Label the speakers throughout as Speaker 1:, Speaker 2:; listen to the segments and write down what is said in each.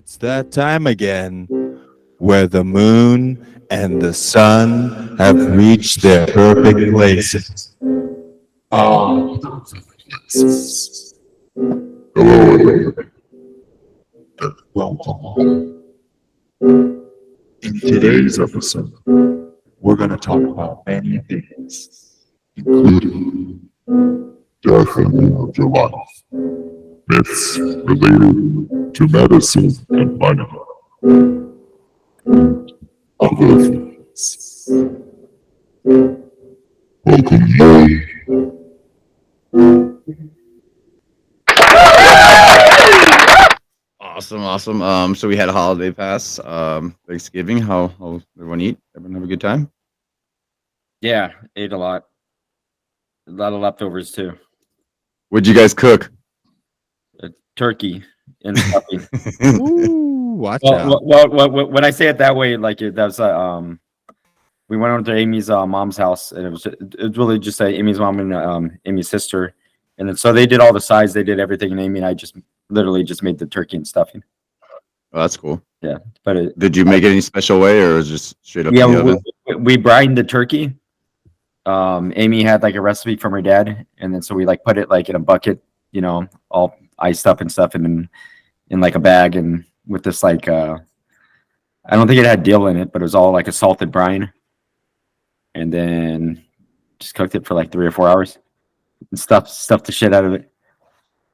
Speaker 1: It's that time again where the moon and the sun have reached their perfect places. Ah, welcome. In today's episode, we're going to talk about many things, including death and the afterlife, myths related to medicine and money, other things. Welcome you.
Speaker 2: Awesome. So we had a holiday pass. Thanksgiving. How everyone eat? Everyone have a good time?
Speaker 3: Yeah, ate a lot. A lot of leftovers too.
Speaker 2: What'd you guys cook?
Speaker 3: Turkey and stuffing.
Speaker 1: Ooh, watch out.
Speaker 3: When I say it that way, like that was we went over to Amy's mom's house, and it was really just Amy's mom and Amy's sister, and then so they did all the sides, they did everything, and Amy and I just literally just made the turkey and stuffing.
Speaker 2: Oh, that's cool.
Speaker 3: Yeah, but
Speaker 2: Did you make it any special way, or was it just straight up
Speaker 3: yeah,
Speaker 2: in the oven?
Speaker 3: we brined the turkey. Amy had like a recipe from her dad, and then so we like put it like in a bucket, all iced up and stuff, and in like a bag, and with this like I don't think it had dill in it, but it was all like a salted brine, and then just cooked it for like 3 or 4 hours and stuffed the shit out of it.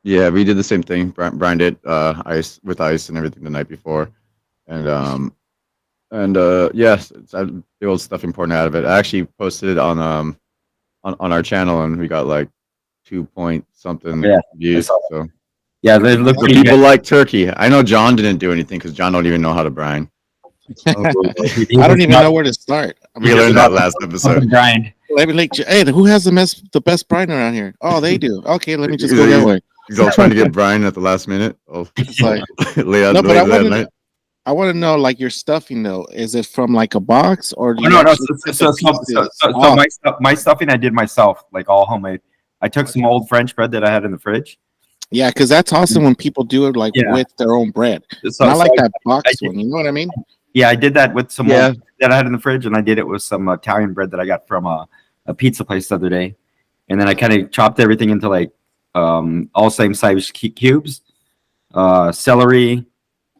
Speaker 2: Yeah, we did the same thing. Brined it, ice and everything the night before, and yes, the old stuffing pouring out of it. I actually posted it on our channel, and we got like 2 point something views. So
Speaker 3: Yeah, they look
Speaker 2: so
Speaker 3: pretty
Speaker 2: people
Speaker 3: good.
Speaker 2: like turkey. I know John didn't do anything because John don't even know how to brine.
Speaker 1: I don't even know where to start.
Speaker 2: We learned that last episode.
Speaker 3: Grind.
Speaker 1: Let me like, hey, who has the best brine around here? Oh, they do. Okay, let me just go that way.
Speaker 2: He's all trying to get Brian at the last minute. Oh,
Speaker 1: It's like,
Speaker 2: lay out,
Speaker 1: no, but
Speaker 2: lay out
Speaker 1: I want to know, like, your stuffing though. Is it from like a box or do you
Speaker 3: No.
Speaker 1: actually cut
Speaker 3: So
Speaker 1: the pieces off?
Speaker 3: my stuffing I did myself, like all homemade. I took some old French bread that I had in the fridge.
Speaker 1: Yeah, because that's awesome when people do it like
Speaker 3: Yeah.
Speaker 1: with their own bread.
Speaker 3: So,
Speaker 1: Not like
Speaker 3: so
Speaker 1: that box
Speaker 3: I did-
Speaker 1: one. You know what I mean?
Speaker 3: Yeah, I did that with some
Speaker 2: Yeah.
Speaker 3: old that I had in the fridge, and I did it with some Italian bread that I got from a pizza place the other day. And then I kind of chopped everything into like all same size cubes, celery,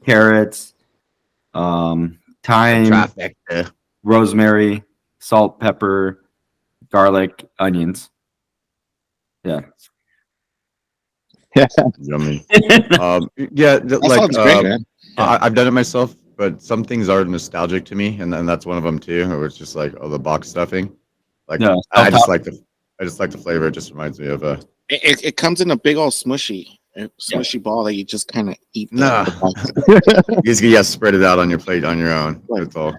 Speaker 3: carrots, thyme,
Speaker 2: trifecta.
Speaker 3: rosemary, salt, pepper, garlic, onions. Yeah.
Speaker 2: Yummy. Yeah,
Speaker 1: That
Speaker 2: like
Speaker 1: sounds great, man.
Speaker 2: I've done it myself, but some things are nostalgic to me, and that's one of them too. Where it's just like, oh, the box stuffing. Like
Speaker 3: Yeah,
Speaker 2: I just like the flavor. It just reminds me of a.
Speaker 1: It comes in a big old smushy ball that you just kind of eat.
Speaker 2: Nah.
Speaker 1: The box.
Speaker 2: You just spread it out on your plate on your own. That's all.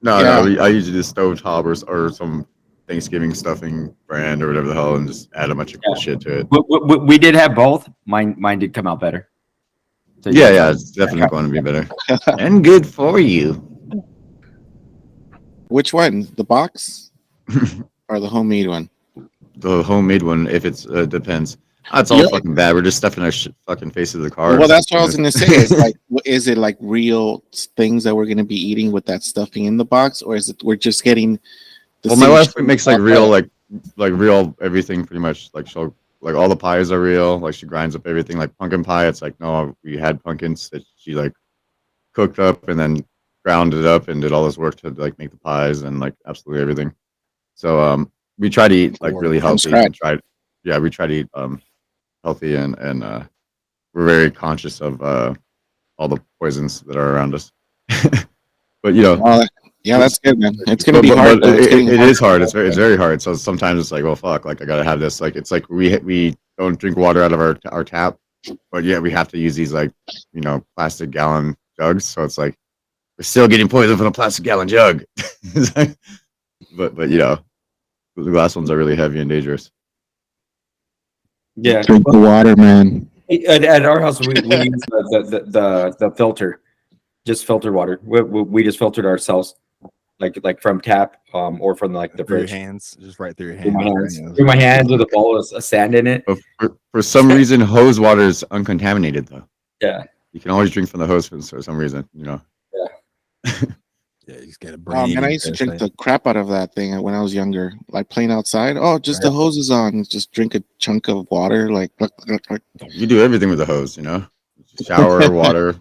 Speaker 2: No,
Speaker 1: Yeah.
Speaker 2: I usually do stovetop or some Thanksgiving stuffing brand or whatever the hell, and just add a bunch of cool shit to it.
Speaker 3: We did have both. Mine did come out better. So,
Speaker 2: Yeah, it's definitely going to be better and good for you.
Speaker 1: Which one? The box or the homemade one?
Speaker 2: The homemade one, if it's depends. That's all
Speaker 1: Yeah.
Speaker 2: fucking bad. We're just stuffing our fucking faces of the car.
Speaker 1: Well, that's what I was gonna say. Is like, is it like real things that we're gonna be eating with that stuffing in the box, or is it we're just getting?
Speaker 2: Well, my wife makes like real, like real everything pretty much. Like she'll like all the pies are real. Like she grinds up everything. Like pumpkin pie, it's like no, we had pumpkins that she like cooked up and then ground it up and did all this work to like make the pies and like absolutely everything. So we try to eat like really
Speaker 1: From
Speaker 2: healthy.
Speaker 1: scratch.
Speaker 2: We try to eat healthy and we're very conscious of all the poisons that are around us. But
Speaker 1: Yeah, that's good, man. It's gonna be
Speaker 2: but
Speaker 1: hard. though. It's getting
Speaker 2: it is hard. It's very hard. So sometimes it's like, well, fuck, like I gotta have this. Like it's like we don't drink water out of our tap, but yeah, we have to use these like plastic gallon jugs. So it's like we're still getting poison from a plastic gallon jug. but the glass ones are really heavy and dangerous.
Speaker 3: Yeah.
Speaker 1: Drink the water, man.
Speaker 3: At our house, we use the filter, just filter water. We just filtered ourselves, like from tap, or from like the
Speaker 4: through your
Speaker 3: fridge.
Speaker 4: hands, just right through your
Speaker 3: Through
Speaker 4: hands.
Speaker 3: through my hands with a ball of sand in it.
Speaker 2: But for some reason, hose water is uncontaminated though.
Speaker 3: Yeah.
Speaker 2: You can always drink from the hose for some reason, you know.
Speaker 1: Yeah, he's got a
Speaker 4: Oh
Speaker 1: brain.
Speaker 4: man, I used to drink the crap out of that thing when I was younger. Like playing outside. Oh, just the hose is on. Just drink a chunk of water. Like
Speaker 2: You do everything with the hose, you know. Shower, water,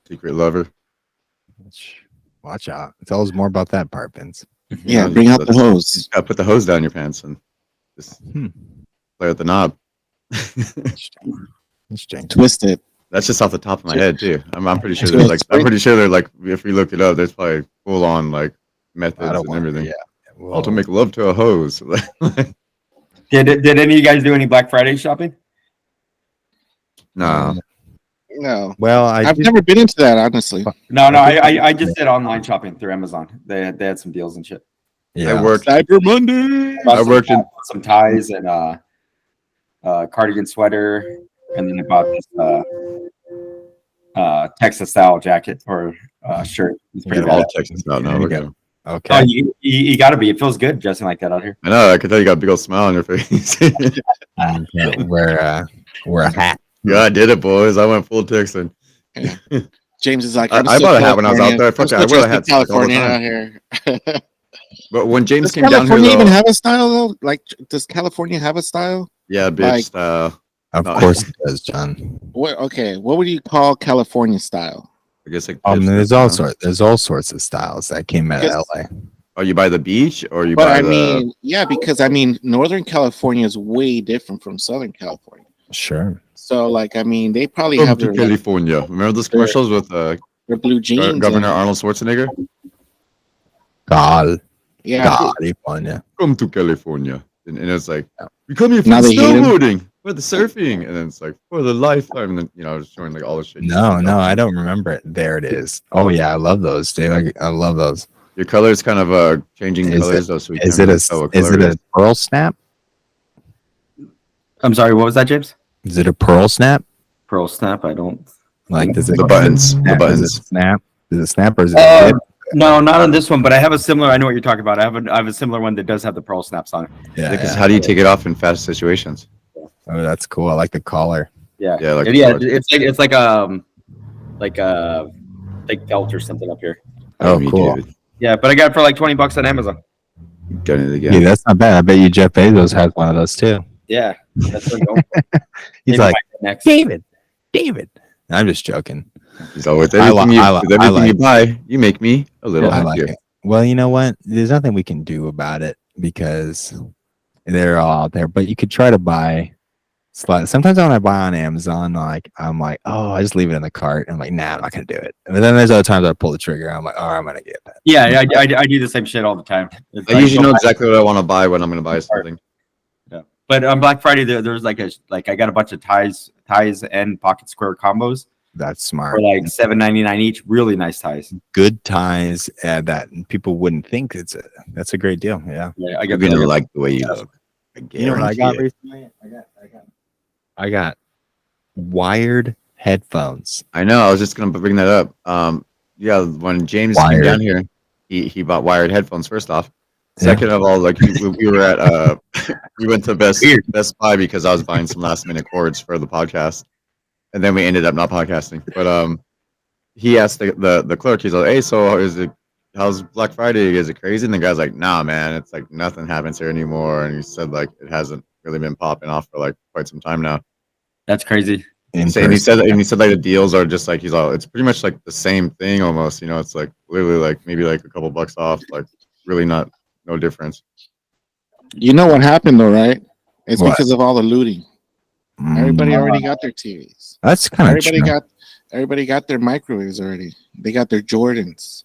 Speaker 2: secret lover.
Speaker 1: Watch out. Tell us more about that part, Vince.
Speaker 4: yeah,
Speaker 2: know,
Speaker 4: bring
Speaker 2: just
Speaker 4: out the hose.
Speaker 2: Gotta put the hose down your pants and just
Speaker 1: Hmm.
Speaker 2: play with the knob.
Speaker 1: Interesting.
Speaker 4: Twist it.
Speaker 2: That's just off the top of my head too. I'm pretty sure
Speaker 4: So
Speaker 2: there's like
Speaker 4: it's
Speaker 2: I'm pretty sure they're like if we look it up, there's probably full on like methods
Speaker 1: I don't
Speaker 2: and
Speaker 1: want
Speaker 2: everything.
Speaker 1: Yeah.
Speaker 2: How to make love to a hose.
Speaker 3: Did any of you guys do any Black Friday shopping?
Speaker 2: Nah.
Speaker 4: No,
Speaker 1: Well,
Speaker 4: I've never been into that honestly.
Speaker 3: No, I just did online shopping through Amazon. They had some deals and shit.
Speaker 1: Yeah.
Speaker 2: I worked
Speaker 4: Cyber Monday.
Speaker 3: Bought
Speaker 2: I
Speaker 3: some-
Speaker 2: worked in-
Speaker 3: bought some ties and cardigan sweater, and then I bought this Texas style jacket or shirt. It's pretty
Speaker 1: Yeah,
Speaker 2: all
Speaker 3: bad.
Speaker 2: Texas now.
Speaker 1: There
Speaker 2: No,
Speaker 1: you
Speaker 2: look
Speaker 1: go.
Speaker 2: at him.
Speaker 1: Okay.
Speaker 3: Oh, you got to be. It feels good dressing like that out here.
Speaker 2: I know. I can tell you got a big old smile on your face.
Speaker 1: Yeah, wear a hat.
Speaker 2: Yeah, I did it, boys. I went full Texan.
Speaker 4: James is like,
Speaker 2: I
Speaker 4: I'm still
Speaker 2: bought a hat when I was out
Speaker 4: California.
Speaker 2: there. Fuck
Speaker 4: I'm
Speaker 2: it, I
Speaker 4: still
Speaker 2: wear a
Speaker 4: dressed in
Speaker 2: hat like, all the
Speaker 4: California
Speaker 2: time.
Speaker 4: out here.
Speaker 2: But when James
Speaker 4: Does
Speaker 2: came down here,
Speaker 4: California even
Speaker 2: though,
Speaker 4: have a style though? Like, does California have a style?
Speaker 2: yeah, bitch
Speaker 4: like-
Speaker 2: style.
Speaker 1: Of
Speaker 2: No.
Speaker 1: course it does, John.
Speaker 4: What? Okay, what would you call California style?
Speaker 2: I guess like.
Speaker 1: There's
Speaker 2: hipster,
Speaker 1: all sorts of styles that came out of
Speaker 4: Because-
Speaker 1: LA.
Speaker 2: Are you by the beach or you
Speaker 4: But
Speaker 2: by
Speaker 4: I
Speaker 2: the?
Speaker 4: mean, yeah, because I mean, Northern California is way different from Southern California.
Speaker 1: Sure.
Speaker 4: So, like, I mean, they probably
Speaker 2: Come
Speaker 4: have
Speaker 2: to
Speaker 4: their,
Speaker 2: California. Remember those commercials with
Speaker 4: their blue jeans.
Speaker 2: Governor
Speaker 4: and-
Speaker 2: Arnold Schwarzenegger?
Speaker 4: yeah,
Speaker 1: California.
Speaker 2: Come to California, and it's like we come here for
Speaker 4: Now
Speaker 2: the
Speaker 4: they hate him.
Speaker 2: snowboarding, for the surfing, and then it's like for the lifetime, and then it's showing like all the shit.
Speaker 1: No, I don't remember it. There it is. Oh yeah, I love those, dude. I love those.
Speaker 2: Your colors kind of changing
Speaker 1: Is
Speaker 2: colors though, so we
Speaker 1: Is
Speaker 2: can't
Speaker 1: it
Speaker 2: really tell what
Speaker 1: is
Speaker 2: color
Speaker 1: it a pearl snap?
Speaker 3: I'm sorry. What was that, James?
Speaker 1: Is it a pearl snap?
Speaker 3: Pearl snap. I don't.
Speaker 1: Like does it
Speaker 2: The buttons, the
Speaker 1: snap?
Speaker 2: buttons.
Speaker 1: Does it snap? Does it snap or is it
Speaker 3: Uh,
Speaker 1: a dip?
Speaker 3: No, not on this one, but I have a similar. I know what you're talking about. I have a similar one that does have the pearl snaps on it.
Speaker 1: Yeah,
Speaker 2: Because how do you take it off in fast situations?
Speaker 1: Oh, that's cool. I like the collar.
Speaker 3: Yeah,
Speaker 2: Yeah, like
Speaker 3: yeah. It's like a felt or something up here.
Speaker 1: Oh,
Speaker 2: me
Speaker 1: cool.
Speaker 2: too.
Speaker 3: Yeah, but I got it for like $20 on Amazon.
Speaker 2: Getting it
Speaker 1: Yeah,
Speaker 2: again.
Speaker 1: that's not bad. I bet you Jeff Bezos has one of those too.
Speaker 3: Yeah, that's what I'm going for.
Speaker 1: He's
Speaker 3: Maybe
Speaker 1: like,
Speaker 3: next.
Speaker 1: David. I'm just joking.
Speaker 2: So with
Speaker 1: I
Speaker 2: everything,
Speaker 1: li-
Speaker 2: you,
Speaker 1: I li-
Speaker 2: with everything
Speaker 1: I
Speaker 2: you buy, you make me a little
Speaker 1: I like
Speaker 2: happier.
Speaker 1: it. Well, you know what? There's nothing we can do about it because they're all out there. But you could try to buy. Sometimes when I buy on Amazon, I'm like, oh, I just leave it in the cart. I'm like, nah, I'm not gonna do it. And then there's other times I pull the trigger. I'm like, oh, I'm gonna get that.
Speaker 3: Yeah, I do the same shit all the time. It's
Speaker 2: I
Speaker 3: like,
Speaker 2: usually
Speaker 3: go
Speaker 2: know
Speaker 3: back-
Speaker 2: exactly what I want to buy when I'm going to buy something.
Speaker 3: But on Black Friday, there's like I got a bunch of ties and pocket square combos
Speaker 1: That's
Speaker 3: for
Speaker 1: smart.
Speaker 3: like $7.99 each. Really nice ties.
Speaker 1: Good ties that people wouldn't think that's a great deal. Yeah.
Speaker 3: Yeah, I
Speaker 2: You're
Speaker 3: got
Speaker 2: going to like the way you look.
Speaker 1: You know what I got
Speaker 2: guarantee it.
Speaker 1: recently? I got wired headphones.
Speaker 2: I know. I was just going to bring that up. Yeah, when James came
Speaker 1: Wired.
Speaker 2: down here, he bought wired headphones first off.
Speaker 1: Yeah.
Speaker 2: Second of all, like we were at we went to Best Buy because I was buying some last minute cords for the podcast, and then we ended up not podcasting. But he asked the clerk, he's like, "Hey, so how's Black Friday? Is it crazy?" And the guy's like, "Nah, man, it's like nothing happens here anymore." And he said like it hasn't really been popping off for like quite some time now.
Speaker 3: That's crazy.
Speaker 1: In
Speaker 2: And he
Speaker 1: person.
Speaker 2: said like the deals are just like it's pretty much like the same thing almost. You know, it's like literally like maybe like a couple bucks off, like really no difference.
Speaker 4: you know what happened though, right? It's
Speaker 1: What?
Speaker 4: because of all the looting. Everybody
Speaker 1: Mm,
Speaker 4: already got their TVs.
Speaker 1: That's kind of
Speaker 4: Everybody got their microwaves already. They got their Jordans.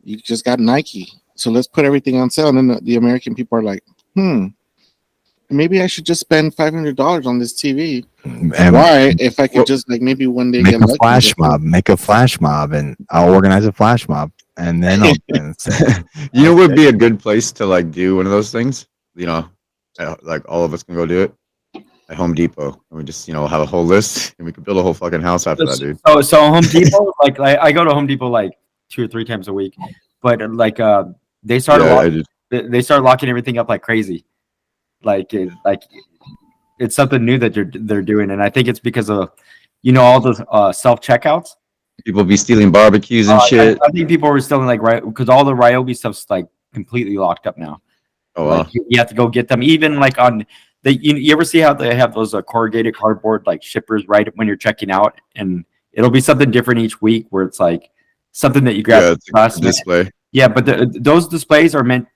Speaker 4: You just got Nike. So let's put everything on sale. And then the American people are like, maybe I should just spend $500 on this TV.
Speaker 1: And
Speaker 4: Why? If I could
Speaker 2: Well,
Speaker 4: just like maybe one day
Speaker 1: make
Speaker 4: get
Speaker 1: a
Speaker 4: lucky.
Speaker 1: flash mob. Make a flash mob, and I'll organize a flash mob, and then I'll say,
Speaker 2: You know what would be a good place to like do one of those things? You know, like all of us can go do it at Home Depot, and we just have a whole list, and we could build a whole fucking house after that, dude.
Speaker 3: So Home Depot, like I go to Home Depot like 2 or 3 times a week, but like they started
Speaker 2: Yeah, I just-
Speaker 3: they start locking everything up like crazy. Like it's something new that they're doing, and I think it's because of you know, all those self checkouts.
Speaker 2: People be stealing barbecues and shit.
Speaker 3: I think people were still like right because all the Ryobi stuff's like completely locked up now.
Speaker 2: Oh wow.
Speaker 3: Like you have to go get them. Even like on the you ever see how they have those corrugated cardboard like shippers right when you're checking out, and it'll be something different each week where it's like something that you grab.
Speaker 2: Yeah, it's
Speaker 3: last
Speaker 2: a
Speaker 3: minute.
Speaker 2: display.
Speaker 3: Yeah, but those displays are meant.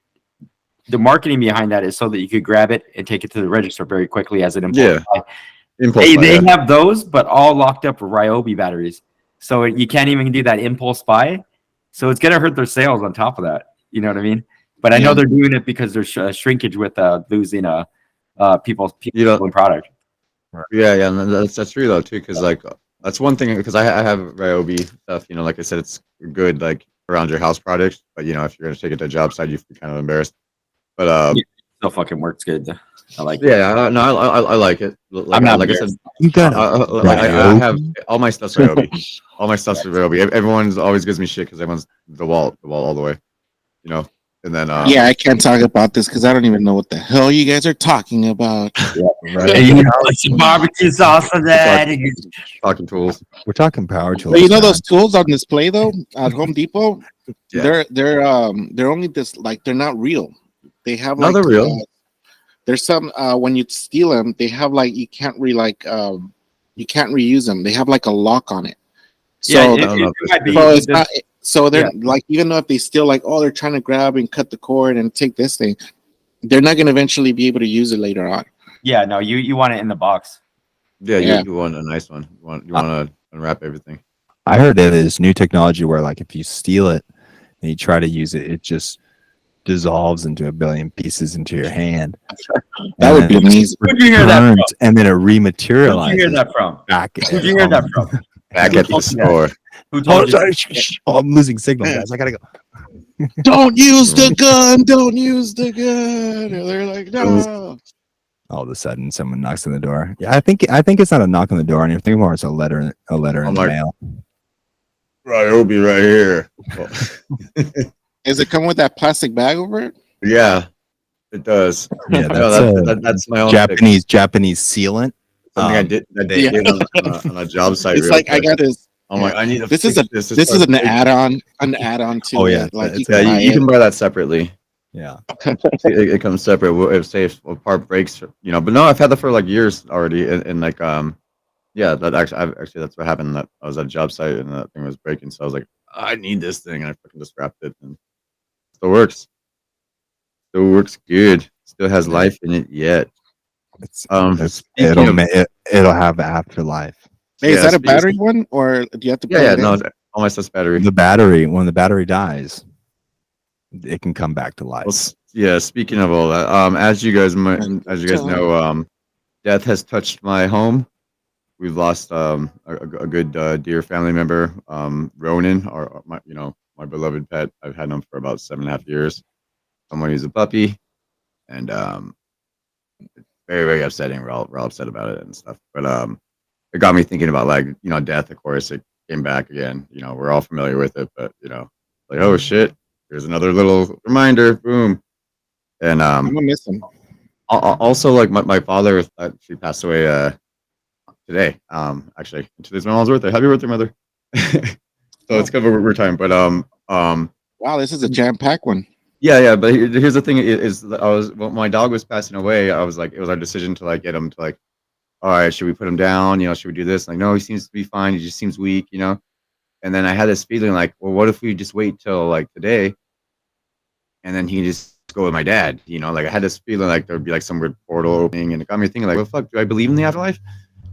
Speaker 3: The marketing behind that is so that you could grab it and take it to the register very quickly as an impulse
Speaker 2: Yeah.
Speaker 3: buy.
Speaker 2: Impulse
Speaker 3: They,
Speaker 2: buy,
Speaker 3: they
Speaker 2: yeah.
Speaker 3: have those, but all locked up with Ryobi batteries. So you can't even do that impulse buy. So it's gonna hurt their sales on top of that. You know what I mean? But I know
Speaker 4: Yeah.
Speaker 3: they're doing it because there's shrinkage with losing people
Speaker 2: You know-
Speaker 3: in product.
Speaker 2: Yeah, and that's true though too, because like that's one thing because I have Ryobi stuff. You know, like I said, it's good like around your house projects, but you know if you're gonna take it to a job site, you feel kind of embarrassed. But
Speaker 3: Still fucking works good. I like it.
Speaker 2: yeah, no, I like it. Like,
Speaker 3: I'm not
Speaker 2: like I said,
Speaker 1: You got
Speaker 2: I have all my stuff's Ryobi. All my stuff's Ryobi. Everyone's always gives me shit because everyone's the wall all the way. You know, and then
Speaker 4: Yeah, I can't talk about this because I don't even know what the hell you guys are talking about.
Speaker 3: And you put some barbecue sauce on that. and you-
Speaker 2: talking tools.
Speaker 1: We're talking power tools.
Speaker 4: But you know
Speaker 1: man.
Speaker 4: those tools on display though at Home Depot,
Speaker 2: Yeah.
Speaker 4: they're only this like they're not real. They have
Speaker 2: No,
Speaker 4: like
Speaker 2: they're real.
Speaker 4: there's some when you steal them, they have like you can't you can't reuse them. They have like a lock on it. So
Speaker 3: Yeah,
Speaker 2: I don't know if
Speaker 3: it might be.
Speaker 4: so it's not so they're
Speaker 3: Yeah.
Speaker 4: like even though if they steal like they're trying to grab and cut the cord and take this thing, they're not gonna eventually be able to use it later on.
Speaker 3: Yeah, no, you want it in the box.
Speaker 2: Yeah,
Speaker 4: Yeah.
Speaker 2: You want a nice one. You want to unwrap everything.
Speaker 1: I heard that there's new technology where like if you steal it and you try to use it, it just dissolves into a billion pieces into your hand.
Speaker 4: That would be amazing.
Speaker 3: Where'd you hear that from?
Speaker 1: Returns, and then it
Speaker 3: Where'd you hear
Speaker 1: rematerializes
Speaker 3: that from?
Speaker 1: back.
Speaker 3: Where'd you hear that from?
Speaker 2: Back at the store.
Speaker 3: Who
Speaker 1: Oh,
Speaker 3: told you?
Speaker 1: sorry. Oh, I'm losing signal, guys. I gotta go.
Speaker 4: Don't use the gun. Don't use the gun. And they're like, no.
Speaker 1: All of a sudden, someone knocks on the door. Yeah, I think it's not a knock on the door, and you're thinking more it's a letter in
Speaker 2: I'm
Speaker 1: the
Speaker 2: like-
Speaker 1: mail.
Speaker 2: Ryobi right here.
Speaker 4: Is it come with that plastic bag over it?
Speaker 2: Yeah, it does.
Speaker 1: Yeah,
Speaker 2: No,
Speaker 1: that's
Speaker 2: that's my own
Speaker 1: Japanese sealant.
Speaker 2: Something I did
Speaker 4: Yeah.
Speaker 2: on a job site.
Speaker 4: It's
Speaker 2: real
Speaker 4: like I
Speaker 2: quick.
Speaker 4: got this.
Speaker 2: I'm like, I need to.
Speaker 4: This is
Speaker 2: fix
Speaker 4: This
Speaker 2: It's
Speaker 4: is
Speaker 2: like-
Speaker 4: an add-on to
Speaker 1: Oh, yeah,
Speaker 4: it. Like
Speaker 1: it's
Speaker 4: you
Speaker 2: Yeah,
Speaker 4: can buy
Speaker 2: you
Speaker 4: it.
Speaker 2: can buy that separately.
Speaker 1: Yeah,
Speaker 2: It comes separate. If say if a part breaks, you know. But no, I've had that for like years already, and like yeah, that actually that's what happened. That I was at a job site and that thing was breaking, so I was like, I need this thing, and I fucking just wrapped it, and it still works. Still works good. Still has life in it yet. Speaking of-
Speaker 1: it'll have afterlife.
Speaker 4: Hey, is
Speaker 2: Yeah,
Speaker 4: that a
Speaker 2: speaking-
Speaker 4: battery one, or do you have to?
Speaker 2: Yeah,
Speaker 4: plug
Speaker 2: yeah,
Speaker 4: it in?
Speaker 2: no, all my stuff's battery.
Speaker 1: The battery, when the battery dies, it can come back to life.
Speaker 2: Well, yeah. Speaking of all that, as you guys know, death has touched my home. We've lost a good dear family member, Ronan, or my beloved pet. I've had him for about 7.5 years. Someone who's a puppy, and very very upsetting. We're all upset about it and stuff. But it got me thinking about death. Of course, it came back again. We're all familiar with it, but like oh shit. Here's another little reminder. Boom. And
Speaker 4: I'm gonna miss him.
Speaker 2: also like my father she passed away today. Actually today's my mom's birthday. Happy birthday, mother. So it's kind of a weird time, but
Speaker 4: Wow, this is a jam-packed one.
Speaker 2: yeah. But here's the thing: is that when my dog was passing away, I was like, it was our decision to like get him to like, all right, should we put him down? Should we do this? Like, no, he seems to be fine. He just seems weak, And then I had this feeling like, well, what if we just wait till like today, and then he just go with my dad? Like I had this feeling like there'd be like some weird portal opening, and it got me thinking like, well, fuck, do I believe in the afterlife?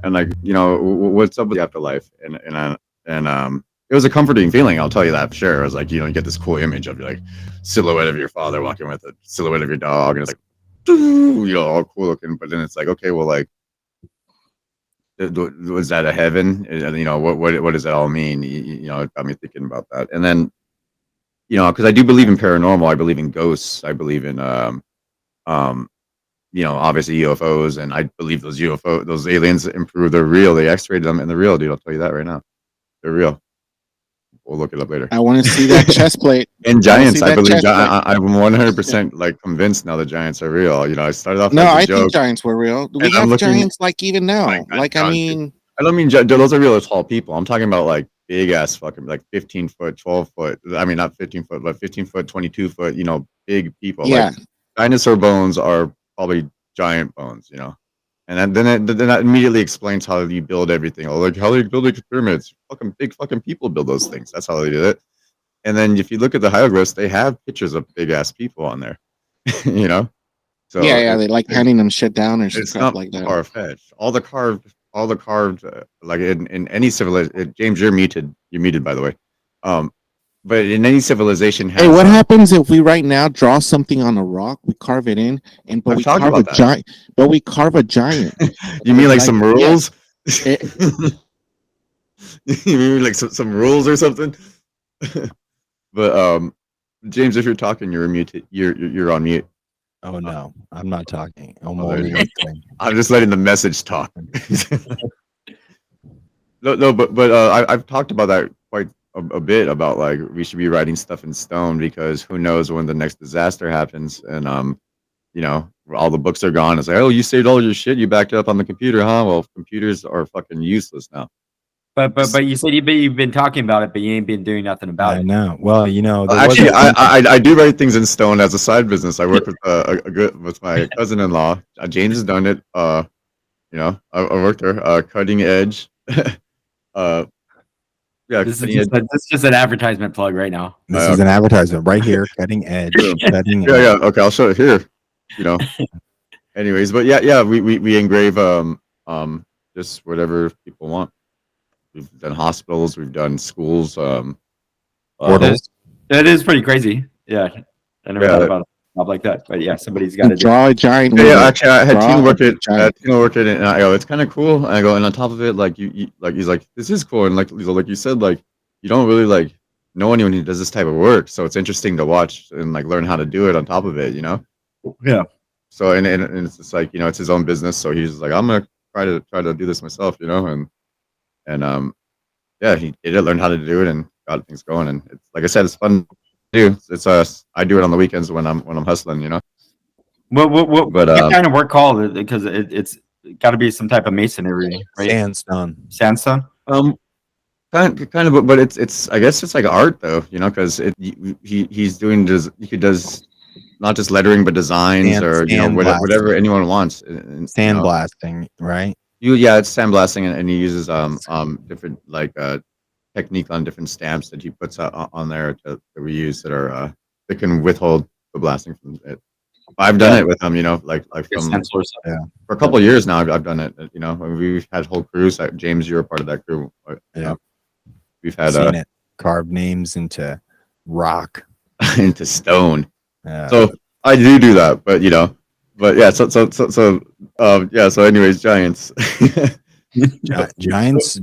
Speaker 2: And like, what's up with the afterlife? And it was a comforting feeling, I'll tell you that for sure. It was like, you get this cool image of like silhouette of your father walking with a silhouette of your dog, and it's like, all cool looking. But then it's like, okay, well, like, was that a heaven? What does that all mean? It got me thinking about that. And then, because I do believe in paranormal, I believe in ghosts, I believe in obviously UFOs, and I believe those aliens improve. They're real. They X-rated them, and they're real, dude. I'll tell you that right now. They're real. We'll look it up later.
Speaker 4: I want to see that chest plate.
Speaker 2: And giants,
Speaker 4: see
Speaker 2: I
Speaker 4: that
Speaker 2: believe.
Speaker 4: chest plate.
Speaker 2: I'm 100% like convinced now that giants are real. I started off
Speaker 4: No,
Speaker 2: as a
Speaker 4: I
Speaker 2: joke.
Speaker 4: think giants were real. We
Speaker 2: And I'm
Speaker 4: have
Speaker 2: looking-
Speaker 4: giants like even now.
Speaker 2: My God,
Speaker 4: Like I
Speaker 2: John,
Speaker 4: mean,
Speaker 2: I don't mean those are real tall people. I'm talking about like big ass fucking like 15 foot, 12 foot. I mean, not 15 foot, but 15 foot, 22 foot. You know, big people.
Speaker 4: Yeah.
Speaker 2: Like dinosaur bones are probably giant bones. You know, and then that immediately explains how you build everything. Oh, like how they build like pyramids. Fucking big fucking people build those things. That's how they did it. And then if you look at the hieroglyphs, they have pictures of big ass people on there. You know, so
Speaker 4: yeah, they like handing them shit down or
Speaker 2: it's
Speaker 4: crap
Speaker 2: not
Speaker 4: like that.
Speaker 2: far fetched. All the carved, like in any civilization. James, you're muted. You're muted, by the way. But in any civilization, has,
Speaker 4: Hey, what happens if we right now draw something on a rock, we carve it in, but
Speaker 2: I've
Speaker 4: we
Speaker 2: talked
Speaker 4: carve a
Speaker 2: about that.
Speaker 4: giant, but we carve a giant.
Speaker 2: You mean like
Speaker 4: Like,
Speaker 2: some
Speaker 4: yeah.
Speaker 2: rules?
Speaker 4: It-
Speaker 2: You mean like some rules or something? But James, if you're talking, you're muted. You're on mute.
Speaker 1: Oh no, I'm not talking. I'm
Speaker 2: Oh, there
Speaker 1: only
Speaker 2: you go.
Speaker 1: listening.
Speaker 2: I'm just letting the message talk. No, but I've talked about that quite a bit about like we should be writing stuff in stone because who knows when the next disaster happens and you know all the books are gone. It's like, oh, you saved all your shit, you backed it up on the computer, huh? Well, computers are fucking useless now.
Speaker 3: But you said you've been talking about it, but you ain't been doing nothing about
Speaker 1: I
Speaker 3: it.
Speaker 1: know. Well, you know, there
Speaker 2: Actually,
Speaker 1: was a-
Speaker 2: I do write things in stone as a side business. I work with with my cousin-in-law. James has done it. You know, I worked there. Cutting edge. Yeah,
Speaker 3: This
Speaker 2: cutting edge.
Speaker 3: this is just an advertisement plug right now.
Speaker 1: this is an advertisement right here, cutting edge, cutting
Speaker 2: Yeah,
Speaker 1: edge.
Speaker 2: yeah. Okay, I'll show it here. You know. Anyways, but yeah, we engrave just whatever people want. We've done hospitals, we've done schools.
Speaker 1: Portals.
Speaker 3: That is pretty crazy. Yeah, I never
Speaker 2: Yeah,
Speaker 3: thought
Speaker 2: that-
Speaker 3: about it like that. But yeah, somebody's got to do.
Speaker 4: draw a giant.
Speaker 2: Yeah,
Speaker 4: with a
Speaker 2: actually, I had
Speaker 4: draw
Speaker 2: Tina
Speaker 4: a
Speaker 2: work it.
Speaker 4: giant.
Speaker 2: Tina work it, and I go, it's kind of cool. And I go, and on top of it, like you like he's like, this is cool, and like you said, like you don't really like know anyone who does this type of work, so it's interesting to watch and like learn how to do it on top of it, you know.
Speaker 3: Yeah.
Speaker 2: So and it's just like it's his own business, so he's like, I'm gonna try to do this myself, you know, and yeah, he did it, learned how to do it, and got things going, and it's like I said, it's fun to do. It's I do it on the weekends when I'm hustling, you know.
Speaker 3: What
Speaker 2: But,
Speaker 3: kind of work called it? Because it's got to be some type of masonry, right?
Speaker 1: Sandstone.
Speaker 3: Sandstone.
Speaker 2: Kind of, but it's I guess it's like art though, you know, because he's doing he does not just lettering but designs or you know whatever anyone wants. And,
Speaker 1: Sandblasting, right?
Speaker 2: Yeah, it's sandblasting, and he uses different like technique on different stamps that he puts on there that we use that are that can withhold the blasting from it. I've done it with them, you know, like from
Speaker 3: Sensors.
Speaker 2: for a couple of years now. I've done it, you know. We've had whole crews. James, you're a part of that crew.
Speaker 1: Yeah.
Speaker 2: We've had
Speaker 1: Seen it carved names into rock.
Speaker 2: into stone.
Speaker 1: Uh,
Speaker 2: So I do that, but you know, but yeah. Yeah. So, anyways, giants.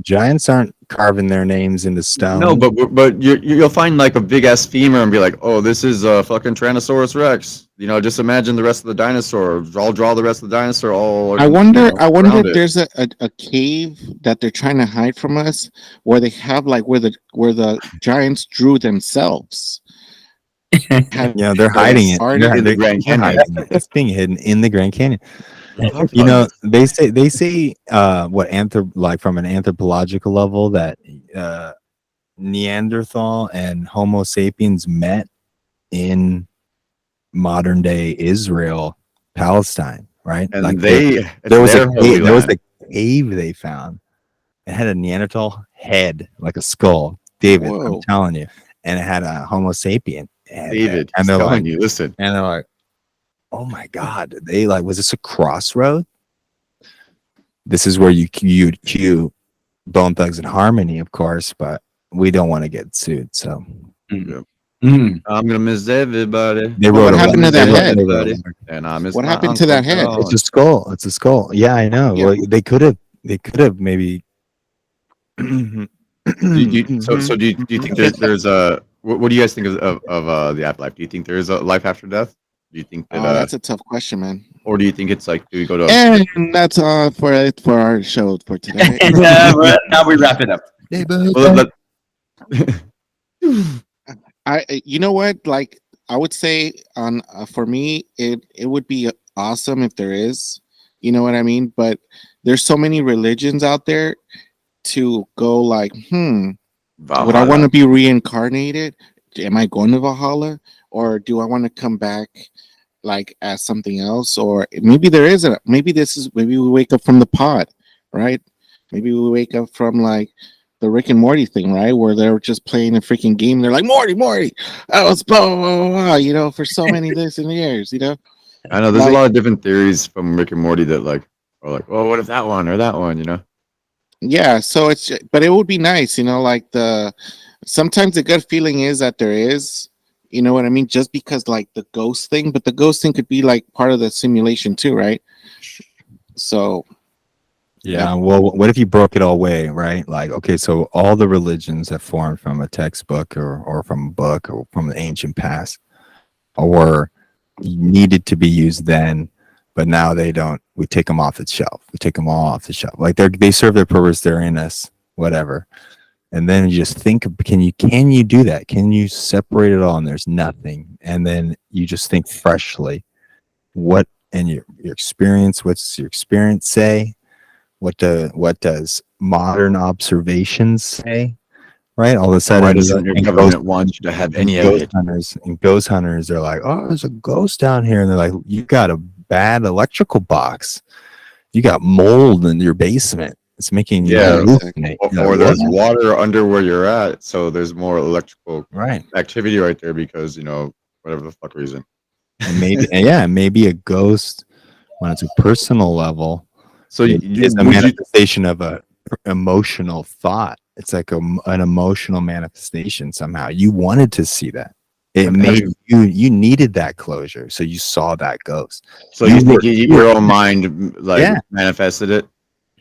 Speaker 1: giants aren't carving their names into stone.
Speaker 2: No, but you'll find like a big ass femur and be like, oh, this is a fucking Tyrannosaurus Rex. You know, just imagine the rest of the dinosaur. I'll draw the rest of the dinosaur. All
Speaker 4: I wonder
Speaker 2: around
Speaker 4: if
Speaker 2: it.
Speaker 4: there's a cave that they're trying to hide from us, where they have like where the giants drew themselves.
Speaker 1: Yeah, they're hiding it.
Speaker 4: Art
Speaker 1: They're-
Speaker 2: in the
Speaker 1: they're
Speaker 2: Grand Canyon.
Speaker 1: hiding it. It's being hidden in the Grand Canyon. You know, they say like from an anthropological level that Neanderthal and Homo sapiens met in modern day Israel, Palestine, right?
Speaker 2: and
Speaker 1: like
Speaker 2: there
Speaker 1: there was a cave they found. It had a Neanderthal head, like a skull. David,
Speaker 4: Whoa.
Speaker 1: I'm telling you, and it had a Homo sapien head there.
Speaker 2: David.
Speaker 1: and
Speaker 2: And
Speaker 1: they're like,
Speaker 2: you, listen.
Speaker 1: and they're like, oh my God. They like, was this a crossroad? This is where you'd cue Bone Thugs and Harmony, of course, but we don't want to get sued. So
Speaker 3: Mm.
Speaker 2: I'm gonna miss everybody.
Speaker 1: they
Speaker 4: What
Speaker 1: wrote
Speaker 4: happened to that
Speaker 1: they wrote-
Speaker 4: head?
Speaker 1: they wrote-
Speaker 2: And I miss
Speaker 4: What
Speaker 2: my
Speaker 4: happened to that
Speaker 2: Uncle
Speaker 4: head?
Speaker 2: John.
Speaker 1: It's a skull. It's a skull. Yeah, I know.
Speaker 4: Yeah.
Speaker 1: Well, they could have maybe.
Speaker 2: So do you think there's a what do you guys think of the afterlife? Do you think there is a life after death? Do you think that
Speaker 4: Oh, that's a tough question, man.
Speaker 2: or do you think it's like do we go to
Speaker 4: And that's all for our show for today.
Speaker 3: Now we wrap it up.
Speaker 2: well,
Speaker 4: You know what? Like, I would say on for me, it would be awesome if there is, You know what I mean? But there's so many religions out there to go like, would I
Speaker 2: Valhalla.
Speaker 4: want to be reincarnated? Am I going to Valhalla? Or do I want to come back like as something else? Or maybe there isn't. Maybe we wake up from the pod, right? Maybe we wake up from like the Rick and Morty thing, right? Where they're just playing a freaking game. They're like, Morty, I was blah, blah, blah, blah, you know, for so many days and years, you know?
Speaker 2: I know there's
Speaker 4: like-
Speaker 2: a lot of different theories from Rick and Morty that like are like, well, what if that one or that one, you know?
Speaker 4: Yeah, so but it would be nice, you know, like sometimes the gut feeling is that there is, you know what I mean? Just because like the ghost thing, but the ghost thing could be like part of the simulation too, right? So
Speaker 1: Yeah. Well, what if you broke it all away, right? Like, okay, so all the religions that formed from a textbook or from a book or from the ancient past or needed to be used then, but now they don't. We take them off the shelf. We take them all off the shelf. Like they serve their purpose. They're in us, whatever. And then you just think, can you do that? Can you separate it all and there's nothing? And then you just think freshly, what and your experience, what's your experience say? What does modern observations say? Right? All of a sudden,
Speaker 2: Why doesn't your government want you to have any of it?
Speaker 1: Ghost hunters, they're like, oh, there's a ghost down here. And they're like, you got a bad electrical box. You got mold in your basement. It's making you hallucinate.
Speaker 2: Or there's water under where you're at, so there's more electrical activity right there because, you know, whatever the fuck reason.
Speaker 1: And maybe a ghost when it's a personal level.
Speaker 2: So
Speaker 1: it's a manifestation of a emotional thought. It's like an emotional manifestation somehow. You wanted to see that. It made you needed that closure, so you saw that ghost.
Speaker 2: So you think your own mind like manifested it?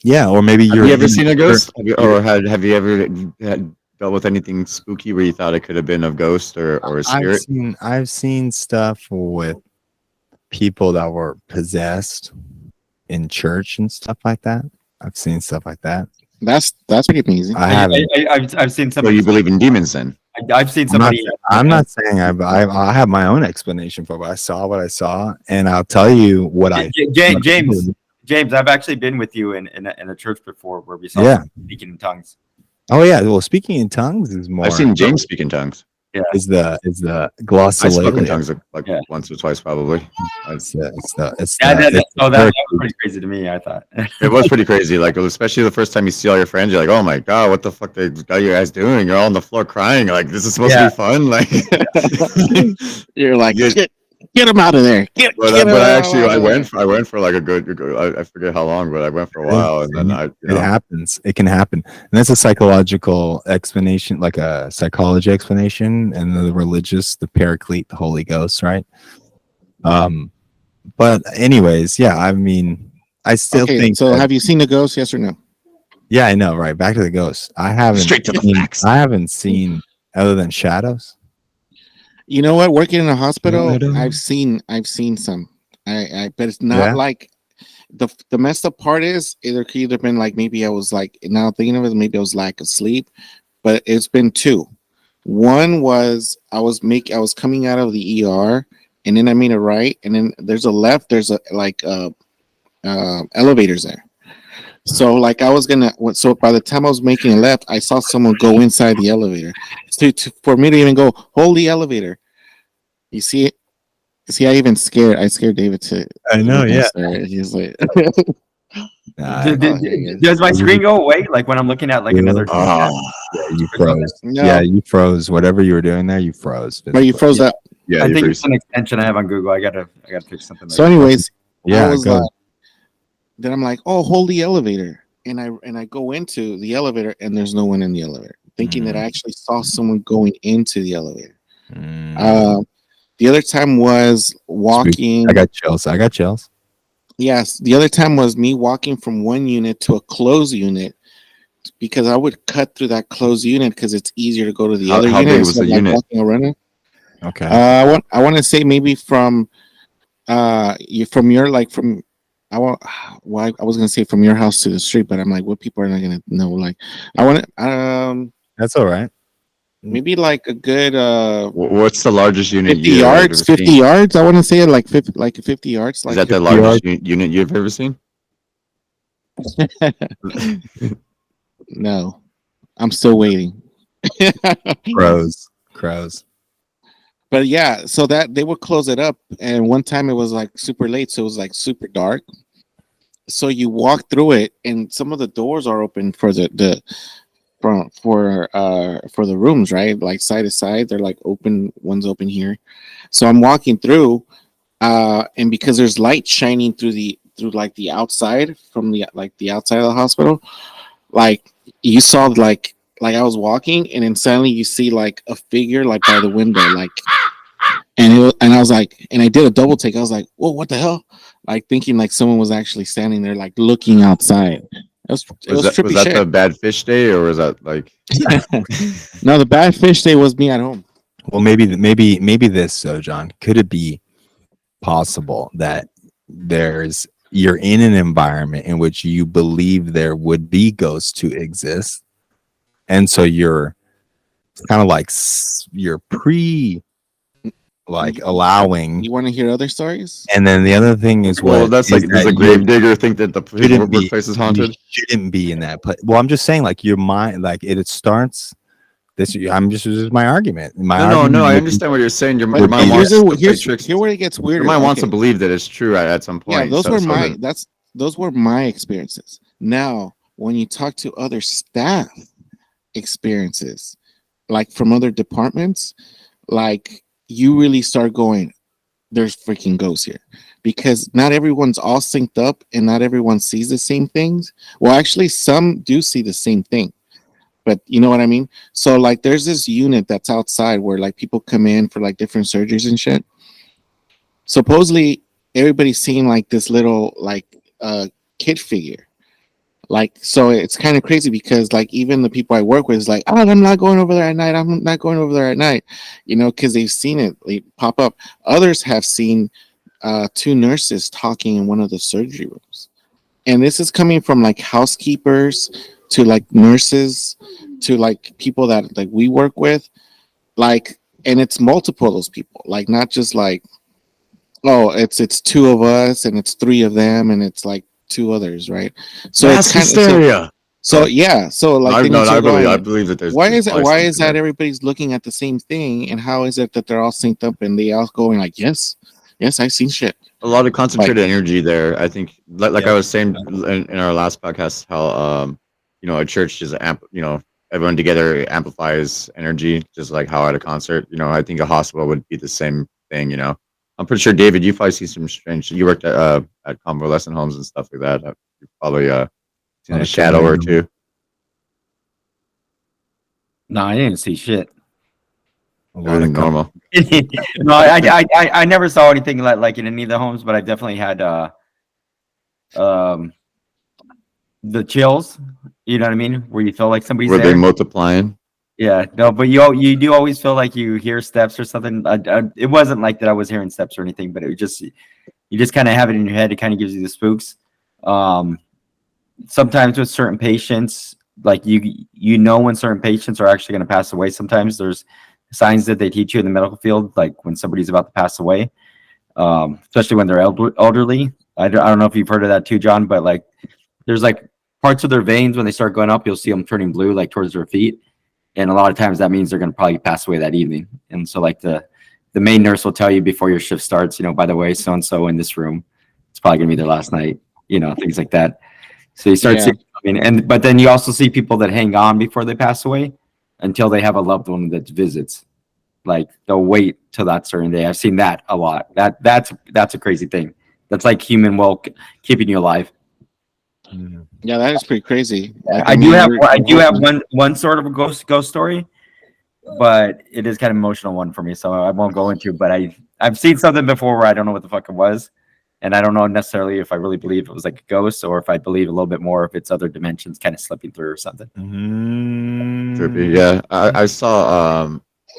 Speaker 1: Yeah, or maybe
Speaker 2: have you ever seen a ghost? Have you ever dealt with anything spooky where you thought it could have been a ghost or a spirit?
Speaker 1: I've seen stuff with people that were possessed in church and stuff like that. I've seen stuff like that.
Speaker 4: That's pretty amazing.
Speaker 3: I've seen somebody.
Speaker 2: So you believe in demons then?
Speaker 3: I've seen somebody.
Speaker 1: I'm not saying I have my own explanation for it, but I saw what I saw, and I'll tell you what
Speaker 3: James, I've actually been with you in a church before where we saw speaking in tongues.
Speaker 1: Oh yeah, well, speaking in tongues is more.
Speaker 2: I've seen James speak in tongues.
Speaker 3: Yeah,
Speaker 1: is the glossolalia.
Speaker 2: I spoke in tongues like once or twice probably.
Speaker 3: That was pretty crazy to me. I thought
Speaker 2: it was pretty crazy. Like especially the first time you see all your friends, you're like, "Oh my god, what the fuck they got you guys doing? You're all on the floor crying. Like this is supposed to be fun." Like
Speaker 4: you're like, get him out of there.
Speaker 2: I went for like a good. I forget how long, but I went for a while, and then
Speaker 1: it happens. It can happen, and that's a psychological explanation, like a psychology explanation, and the religious, the Paraclete, the Holy Ghost, right? But anyways, yeah. I mean, I still think.
Speaker 4: So, have you seen the ghost? Yes or no?
Speaker 1: Yeah, I know. Right, back to the ghost. I haven't.
Speaker 2: Straight to the facts.
Speaker 1: I haven't seen other than shadows.
Speaker 4: You know what? Working in a hospital, I've seen some. But it's not like the messed up part is it could either been like maybe I was like now thinking of it, maybe I was lack of sleep, but it's been two. One was I was coming out of the ER and then I made a right and then there's a left. There's a like elevators there. So like I was gonna. So by the time I was making a left, I saw someone go inside the elevator. For me to even go, hold the elevator. You see it? See, I scared David to.
Speaker 1: I know, yeah.
Speaker 4: He's like.
Speaker 3: Does my screen go away? Like when I'm looking at like another.
Speaker 1: Yeah, you froze. No. Yeah, you froze. Whatever you were doing there, you froze.
Speaker 4: But you froze up.
Speaker 2: Yeah,
Speaker 3: I think it's an extension I have on Google. I gotta fix something.
Speaker 4: So, anyways,
Speaker 1: yeah.
Speaker 4: Then I'm like, oh, hold the elevator, and I go into the elevator, and there's no one in the elevator, thinking that I actually saw someone going into the elevator. The other time was walking.
Speaker 1: I got chills.
Speaker 4: Yes, the other time was me walking from one unit to a closed unit because I would cut through that closed unit because it's easier to go to the other unit. How big was the unit?
Speaker 1: Okay.
Speaker 4: I want to say maybe from your like from. I was gonna say from your house to the street, but I'm like, what people are not gonna know? Like, I want to.
Speaker 1: That's all right.
Speaker 4: Maybe like a good.
Speaker 2: What's the largest unit?
Speaker 4: 50 yards. 50 yards. I want to say like 50 yards. Like
Speaker 2: is that the largest unit you've ever seen?
Speaker 4: No, I'm still waiting.
Speaker 1: Crows.
Speaker 4: But yeah, so that they would close it up, and one time it was like super late, so it was like super dark. So you walk through it, and some of the doors are open for the for the rooms, right? Like side to side, they're like open. One's open here. So I'm walking through, and because there's light shining through like the outside from the outside of the hospital, like you saw like I was walking, and then suddenly you see like a figure like by the window, like, and I was like, and I did a double take. I was like, whoa, what the hell? Like thinking like someone was actually standing there, like looking outside. It was trippy
Speaker 2: Was that
Speaker 4: shit.
Speaker 2: the bad fish day, or was that like?
Speaker 4: No, the bad fish day was me at home.
Speaker 1: Well, maybe this. So, John, could it be possible that you're in an environment in which you believe there would be ghosts to exist, and so you're kind of like you're allowing.
Speaker 4: You want to hear other stories?
Speaker 1: And then the other thing is
Speaker 2: Well,
Speaker 1: what
Speaker 2: that's
Speaker 1: is
Speaker 2: like, does
Speaker 1: that
Speaker 2: a grave digger think that the
Speaker 1: shouldn't be-
Speaker 2: workplace is haunted?
Speaker 1: You shouldn't be in that place. Well, I'm just saying, like your mind, like it starts. This this is my argument.
Speaker 2: No, I understand what you're saying. Your
Speaker 4: But
Speaker 2: mind wants to play
Speaker 4: here's
Speaker 2: tricks.
Speaker 4: here where it gets weirder.
Speaker 2: Your mind wants to
Speaker 4: Okay.
Speaker 2: believe that it's true at some point.
Speaker 4: Yeah, those
Speaker 2: So-
Speaker 4: were
Speaker 2: so
Speaker 4: my
Speaker 2: then-
Speaker 4: those were my experiences. Now, when you talk to other staff experiences, like from other departments, like you really start going, there's freaking ghosts here. Because not everyone's all synced up and not everyone sees the same things. Well, actually, some do see the same thing. But you know what I mean? So like there's this unit that's outside where like people come in for like different surgeries and shit. Supposedly everybody's seeing like this little like kid figure. Like so it's kind of crazy because like even the people I work with is like, oh, I'm not going over there at night. I'm not going over there at night, you know, because they've seen it like, pop up. Others have seen two nurses talking in one of the surgery rooms. And this is coming from like housekeepers to like nurses to like people that like we work with, like, and it's multiple of those people, like not just like, oh, it's two of us and it's three of them and it's like two others, right? So
Speaker 2: Mass
Speaker 4: it's kind of
Speaker 2: hysteria.
Speaker 4: so yeah, so like
Speaker 2: I,
Speaker 4: then
Speaker 2: no,
Speaker 4: you
Speaker 2: I
Speaker 4: start
Speaker 2: believe,
Speaker 4: going,
Speaker 2: I believe that there's.
Speaker 4: why
Speaker 2: there's
Speaker 4: is it
Speaker 2: probably
Speaker 4: why is
Speaker 2: something
Speaker 4: that
Speaker 2: there.
Speaker 4: everybody's looking at the same thing, and how is it that they're all synced up and they all going like, yes, I've seen shit.
Speaker 2: A lot of concentrated energy there. I think, like
Speaker 1: Yeah.
Speaker 2: I was saying in our last podcast, how a church just everyone together amplifies energy, just like how at a concert. I think a hospital would be the same thing. I'm pretty sure, David, you've probably seen some strange. You worked at convalescent homes and stuff like that. You've probably seen a shadow or two.
Speaker 3: No, I didn't see shit.
Speaker 1: A lot of
Speaker 2: Everything normal.
Speaker 3: No, I never saw anything like in any of the homes, but I definitely had the chills. You know what I mean? Where you feel like somebody's
Speaker 2: Were
Speaker 3: there.
Speaker 2: they multiplying?
Speaker 3: Yeah, no, but you do always feel like you hear steps or something. It wasn't like that I was hearing steps or anything, but it was just you just kind of have it in your head. It kind of gives you the spooks. Sometimes with certain patients, like you know when certain patients are actually going to pass away. Sometimes there's signs that they teach you in the medical field, like when somebody's about to pass away, especially when they're elderly. I don't know if you've heard of that too, John, but like there's like parts of their veins when they start going up, you'll see them turning blue, like towards their feet. And a lot of times that means they're going to probably pass away that evening. And so like the main nurse will tell you before your shift starts, by the way, so-and-so in this room, it's probably gonna be their last night, things like that. So you start seeing, but then you also see people that hang on before they pass away until they have a loved one that visits. Like they'll wait till that certain day. I've seen that a lot. That's a crazy thing. That's like human will keeping you alive.
Speaker 4: Yeah, that is pretty crazy. Like,
Speaker 3: I do have one sort of a ghost story, but it is kind of emotional one for me, so I won't go into. But I've seen something before where I don't know what the fuck it was, and I don't know necessarily if I really believe it was like a ghost or if I believe a little bit more if it's other dimensions kind of slipping through or something.
Speaker 2: Trippy. Yeah, I saw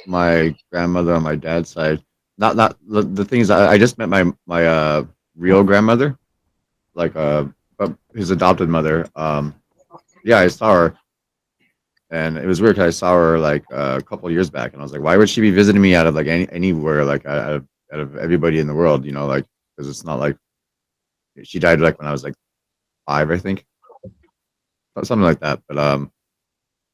Speaker 2: my grandmother on my dad's side. Not the thing is, I just met my real grandmother, like but his adopted mother. Yeah, I saw her, and it was weird because I saw her like a couple of years back, and I was like, why would she be visiting me out of like anywhere, like out of everybody in the world, like, because it's not like she died like when I was like 5, I think. something like that. But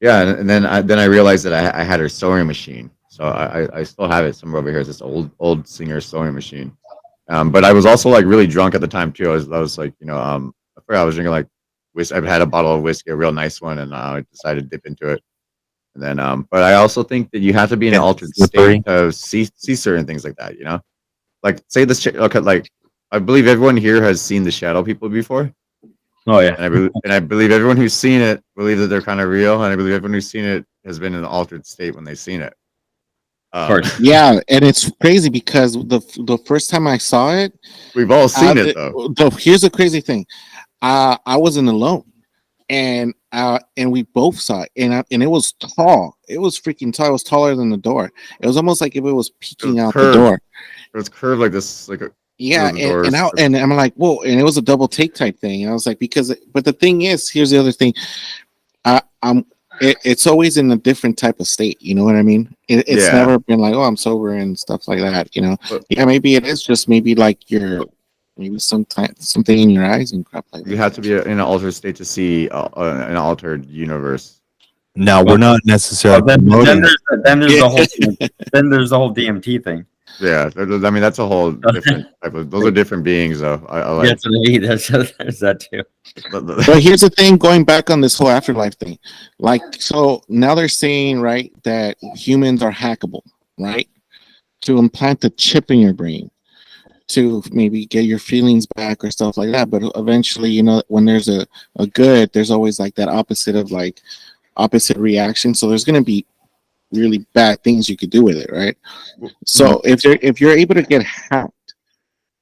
Speaker 2: yeah, and then I realized that I had her sewing machine, so I still have it somewhere over here. It's this old Singer sewing machine. But I was also like really drunk at the time too. I was like, I forgot I was drinking like whiskey. I had a bottle of whiskey, a real nice one, and I decided to dip into it. And then, but I also think that you have to be in an
Speaker 1: Yeah,
Speaker 2: altered
Speaker 1: slippery.
Speaker 2: state to see certain things like that. Like say this. Okay, like I believe everyone here has seen the shadow people before,
Speaker 3: Oh yeah.
Speaker 2: and I believe everyone who's seen it believe that they're kind of real, and I believe everyone who's seen it has been in an altered state when they've seen it.
Speaker 3: Of course.
Speaker 4: Yeah, and it's crazy because the first time I saw it,
Speaker 2: We've all seen it though.
Speaker 4: here's the crazy thing. I wasn't alone, and we both saw it, and it was tall. It was freaking tall. It was taller than the door. It was almost like if it was peeking out the
Speaker 2: curved.
Speaker 4: door.
Speaker 2: It was curved like this, like a
Speaker 4: Yeah,
Speaker 2: the doors.
Speaker 4: and I'm like, whoa, and it was a double take type thing. And I was like, but the thing is, here's the other thing. It's always in a different type of state. You know what I mean? It's
Speaker 2: Yeah.
Speaker 4: never been like, oh, I'm sober and stuff like that.
Speaker 2: But-
Speaker 4: Yeah, maybe it is just maybe like maybe something in your eyes and crap like that.
Speaker 2: You have to be in an altered state to see an altered universe.
Speaker 1: No, we're not necessarily
Speaker 3: Then
Speaker 1: promoting.
Speaker 3: there's the whole then there's the whole DMT thing.
Speaker 2: Yeah, I mean that's a whole different type of. Those are different beings, though. I like.
Speaker 3: That's what I mean. There's that too.
Speaker 4: But here's the thing, going back on this whole afterlife thing, like, so now they're saying, right, that humans are hackable, right, to implant a chip in your brain to maybe get your feelings back or stuff like that. But eventually, when there's a good, there's always like that opposite reaction. So there's going to be really bad things you could do with it, right? So if you're able to get hacked,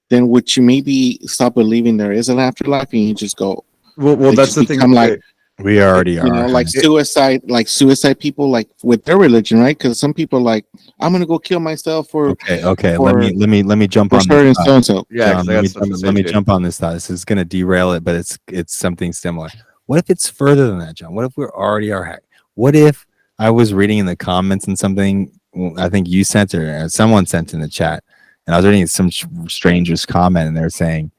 Speaker 4: then would you maybe stop believing there is an afterlife and you just go,
Speaker 2: well,
Speaker 4: They
Speaker 2: that's
Speaker 4: just
Speaker 2: the thing.
Speaker 4: become like-
Speaker 1: We already are.
Speaker 4: like suicide people, like with their religion, right? Because some people like, I'm gonna go kill myself for
Speaker 1: Okay. Let
Speaker 4: for-
Speaker 1: me jump
Speaker 4: for
Speaker 1: on
Speaker 4: certain
Speaker 1: this.
Speaker 4: so and so.
Speaker 2: Yeah, 'cause I got
Speaker 1: let me,
Speaker 2: stuff to
Speaker 1: jump,
Speaker 2: say
Speaker 1: let me
Speaker 2: too.
Speaker 1: jump on this thought. This is going to derail it, but it's something similar. What if it's further than that, John? What if we're already our hack? What if I was reading in the comments and something? I think you sent or someone sent in the chat, and I was reading some stranger's comment, and they're saying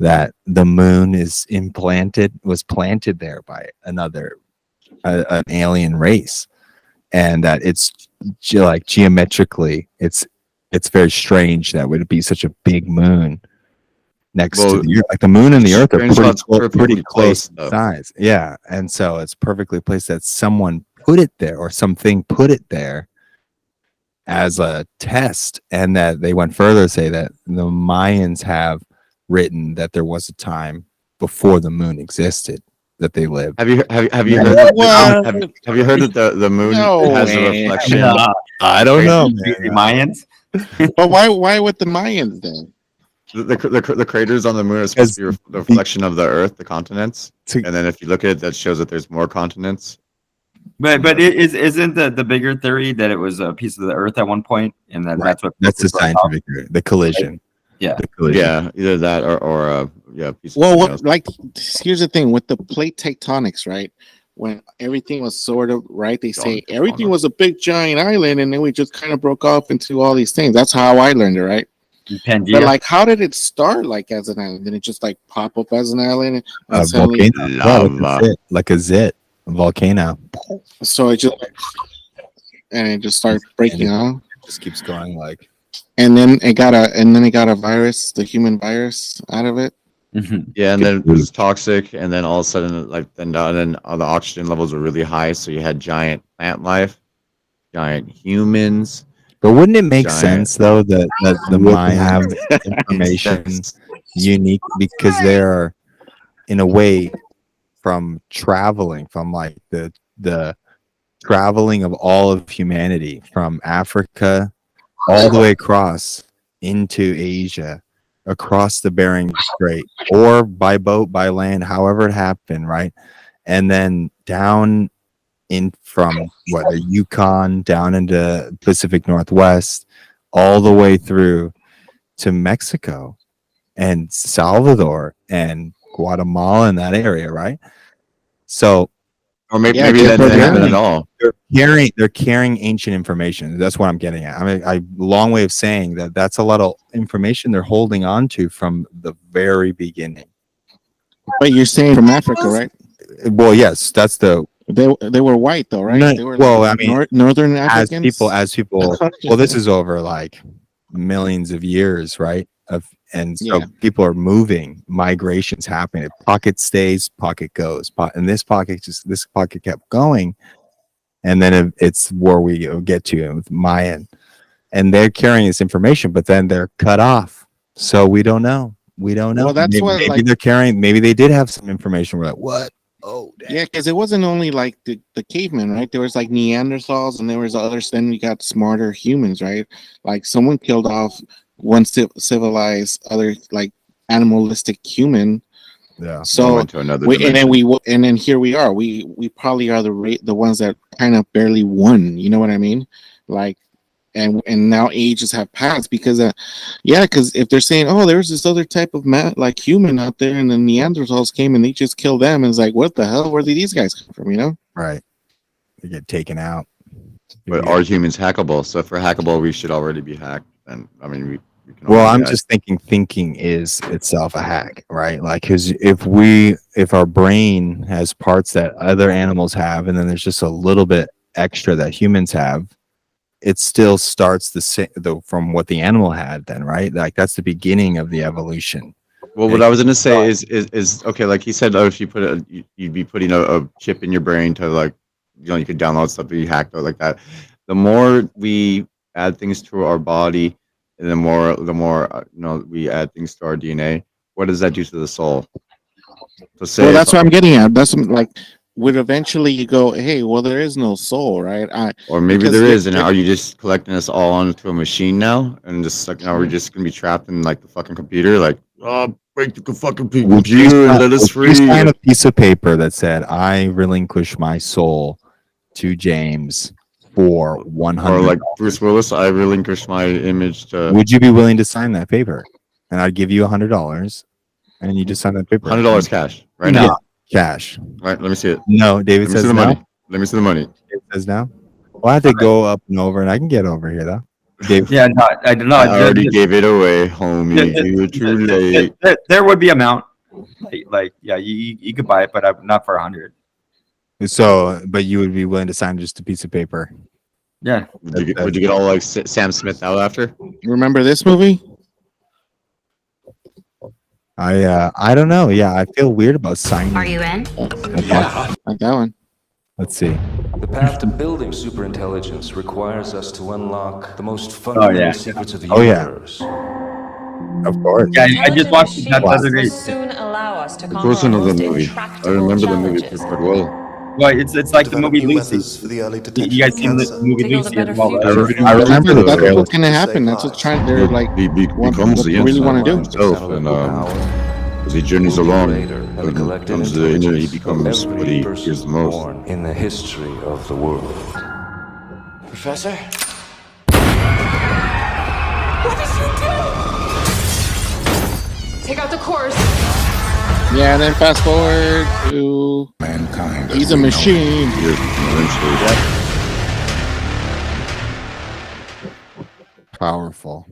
Speaker 1: that the moon was planted there by an alien race, and that it's like geometrically, it's very strange that would be such a big moon next to
Speaker 2: Well,
Speaker 1: the Earth. Like the moon and the Earth are
Speaker 2: strange how it's
Speaker 1: pretty
Speaker 2: perfectly
Speaker 1: close
Speaker 2: placed, though.
Speaker 1: size. Yeah, and so it's perfectly placed that someone put it there or something put it there as a test, and that they went further to say that the Mayans have written that there was a time before the moon existed that they lived.
Speaker 2: Have you
Speaker 1: Yeah.
Speaker 2: heard that,
Speaker 4: What?
Speaker 2: have you heard that the moon
Speaker 4: No
Speaker 2: has a
Speaker 4: way.
Speaker 2: reflection?
Speaker 1: I don't know,
Speaker 3: Crazy
Speaker 1: man.
Speaker 3: Mayans.
Speaker 4: But why with the Mayans then?
Speaker 2: The craters on the moon are supposed to be the reflection of the Earth, the continents.
Speaker 1: To-
Speaker 2: And then if you look at it, that shows that there's more continents.
Speaker 3: But isn't the bigger theory that it was a piece of the Earth at one point, and then
Speaker 1: Right.
Speaker 3: that's what
Speaker 1: That's the
Speaker 3: broke off?
Speaker 1: scientific theory, the collision.
Speaker 3: Yeah.
Speaker 1: The collision.
Speaker 2: Yeah, either that or yeah, a piece of
Speaker 4: Well,
Speaker 2: something
Speaker 4: what,
Speaker 2: else.
Speaker 4: like, here's the thing with the plate tectonics, right? When everything was sort of right, they say
Speaker 2: Don't-
Speaker 4: everything was a big giant island, and then we just kind of broke off into all these things. That's how I learned it, right?
Speaker 3: Pangea.
Speaker 4: But like, how did it start? Like as an island? Did it just like pop up as an island? And
Speaker 1: A
Speaker 4: suddenly,
Speaker 1: volcano. Yeah,
Speaker 2: Lava.
Speaker 1: like a zit, a volcano.
Speaker 4: so it just and it just started breaking off,
Speaker 1: It just keeps going like.
Speaker 4: and then it got a virus, the human virus, out of it.
Speaker 3: Mhm.
Speaker 2: Yeah, and then it was toxic, and then all of a sudden, like then the oxygen levels were really high, so you had giant plant life, giant humans.
Speaker 1: But wouldn't it make
Speaker 2: Giant.
Speaker 1: sense though that the Maya have information unique because they're in a way from traveling from like the traveling of all of humanity from Africa all the way across into Asia, across the Bering Strait, or by boat, by land, however it happened, right? And then down in from the Yukon down into Pacific Northwest, all the way through to Mexico and Salvador and Guatemala in that area, right? So
Speaker 2: Or maybe,
Speaker 4: Yeah,
Speaker 2: maybe that
Speaker 4: Cape
Speaker 2: didn't happen
Speaker 4: Verde.
Speaker 2: at all.
Speaker 1: they're carrying ancient information. That's what I'm getting at. I mean, a long way of saying that that's a lot of information they're holding on to from the very beginning.
Speaker 4: But you're saying from Africa, right?
Speaker 1: Well, yes, that's the
Speaker 4: They were white though, right?
Speaker 1: No,
Speaker 4: They were
Speaker 1: well, I mean,
Speaker 4: northern
Speaker 1: as
Speaker 4: Africans.
Speaker 1: people. Well, this is over like millions of years, right? And so
Speaker 4: Yeah.
Speaker 1: people are moving, migrations happening. Pocket stays, pocket goes, and this pocket kept going, and then it's where we get to with Mayan, and they're carrying this information, but then they're cut off, so we don't know. We don't know.
Speaker 4: Well, that's
Speaker 1: maybe,
Speaker 4: what,
Speaker 1: maybe
Speaker 4: like-
Speaker 1: they're carrying. Maybe they did have some information. We're like, what? Oh, dang.
Speaker 4: Yeah, because it wasn't only like the cavemen, right? There was like Neanderthals, and there was others. Then we got smarter humans, right? Like someone killed off one civilized other like animalistic human.
Speaker 1: Yeah.
Speaker 4: So
Speaker 2: went to another
Speaker 4: and then here we are. We probably are the ones that kind of barely won. You know what I mean? Like, and now ages have passed because because if they're saying, oh, there's this other type of like human out there, and the Neanderthals came and they just killed them, and it's like, what the hell? Where did these guys come from? You know?
Speaker 1: Right. They get taken out.
Speaker 2: But are humans hackable? So if we're hackable, we should already be hacked. And I mean, we can.
Speaker 1: Well,
Speaker 2: already
Speaker 1: I'm
Speaker 2: hack.
Speaker 1: just thinking is itself a hack, right? Like, because if our brain has parts that other animals have, and then there's just a little bit extra that humans have, it still starts from what the animal had then, right? Like that's the beginning of the evolution.
Speaker 2: Well, what I was gonna say is okay. Like he said, if you put you'd be putting a chip in your brain to like, you could download stuff that you hacked or like that. The more we add things to our body, and the more we add things to our DNA. What does that do to the soul? So say
Speaker 4: Well, that's what I'm getting at. That's like, would eventually you go, hey, well, there is no soul, right?
Speaker 2: or maybe
Speaker 4: because
Speaker 2: there is,
Speaker 4: if-
Speaker 2: and are you just collecting us all onto a machine now, and just like now we're just gonna be trapped in like the fucking computer, like break the fucking computer and let us
Speaker 1: Would you
Speaker 2: free.
Speaker 1: sign a piece of paper that said, "I relinquish my soul to James for 100."
Speaker 2: Or like Bruce Willis, I relinquish my image to
Speaker 1: Would you be willing to sign that paper? And I'd give you $100, and you just sign that paper.
Speaker 2: $100 cash right
Speaker 1: No.
Speaker 2: now.
Speaker 1: Cash.
Speaker 2: Right, let me see it.
Speaker 1: No, David
Speaker 2: Let me see
Speaker 1: says
Speaker 2: the
Speaker 1: no.
Speaker 2: money. Let me see the money.
Speaker 1: David says no. Well, I have to go up and over, and I can get over here though. David,
Speaker 3: Yeah, no, I do
Speaker 2: I
Speaker 3: not.
Speaker 2: already gave it away, homie. You're too late.
Speaker 3: There would be amount. Like yeah, you could buy it, but not for 100.
Speaker 1: so, but you would be willing to sign just a piece of paper?
Speaker 3: Yeah.
Speaker 2: Would you get all like Sam Smith out after?
Speaker 4: Remember this movie?
Speaker 1: I don't know. Yeah, I feel weird about signing.
Speaker 5: Are you in?
Speaker 4: Like that one.
Speaker 1: Let's see.
Speaker 6: The path to building superintelligence requires us to unlock the most fundamental
Speaker 3: yeah.
Speaker 6: secrets of the
Speaker 1: Oh, yeah.
Speaker 6: universe.
Speaker 1: Of course.
Speaker 3: Yeah, I just watched it that other day.
Speaker 7: Soon allow us to
Speaker 2: Of
Speaker 7: conquer
Speaker 2: course,
Speaker 7: our
Speaker 2: another
Speaker 7: most
Speaker 2: movie. I
Speaker 7: intractable
Speaker 2: remember the movie
Speaker 7: challenges.
Speaker 2: quite well.
Speaker 3: Well, it's like the movie Lucy. You guys seen the movie
Speaker 7: To build a
Speaker 3: Lucy
Speaker 7: better
Speaker 3: as well,
Speaker 7: future
Speaker 3: right?
Speaker 7: for
Speaker 1: I
Speaker 7: all.
Speaker 1: remember the
Speaker 4: That's
Speaker 1: trailer.
Speaker 4: what's gonna happen. That's what's trying. They're like,
Speaker 2: He
Speaker 4: what
Speaker 2: becomes the
Speaker 4: they really want to do.
Speaker 2: himself, and as he journeys along,
Speaker 6: and the collective
Speaker 2: comes to the end, he
Speaker 6: intelligence
Speaker 2: becomes
Speaker 6: of
Speaker 2: what
Speaker 6: every
Speaker 2: he
Speaker 6: person
Speaker 2: fears the most.
Speaker 6: born in the history of the world.
Speaker 8: Professor?
Speaker 7: Take out the course.
Speaker 4: Yeah, and then fast forward to
Speaker 9: Mankind.
Speaker 4: he's a machine.
Speaker 2: He is eventually.
Speaker 1: Powerful.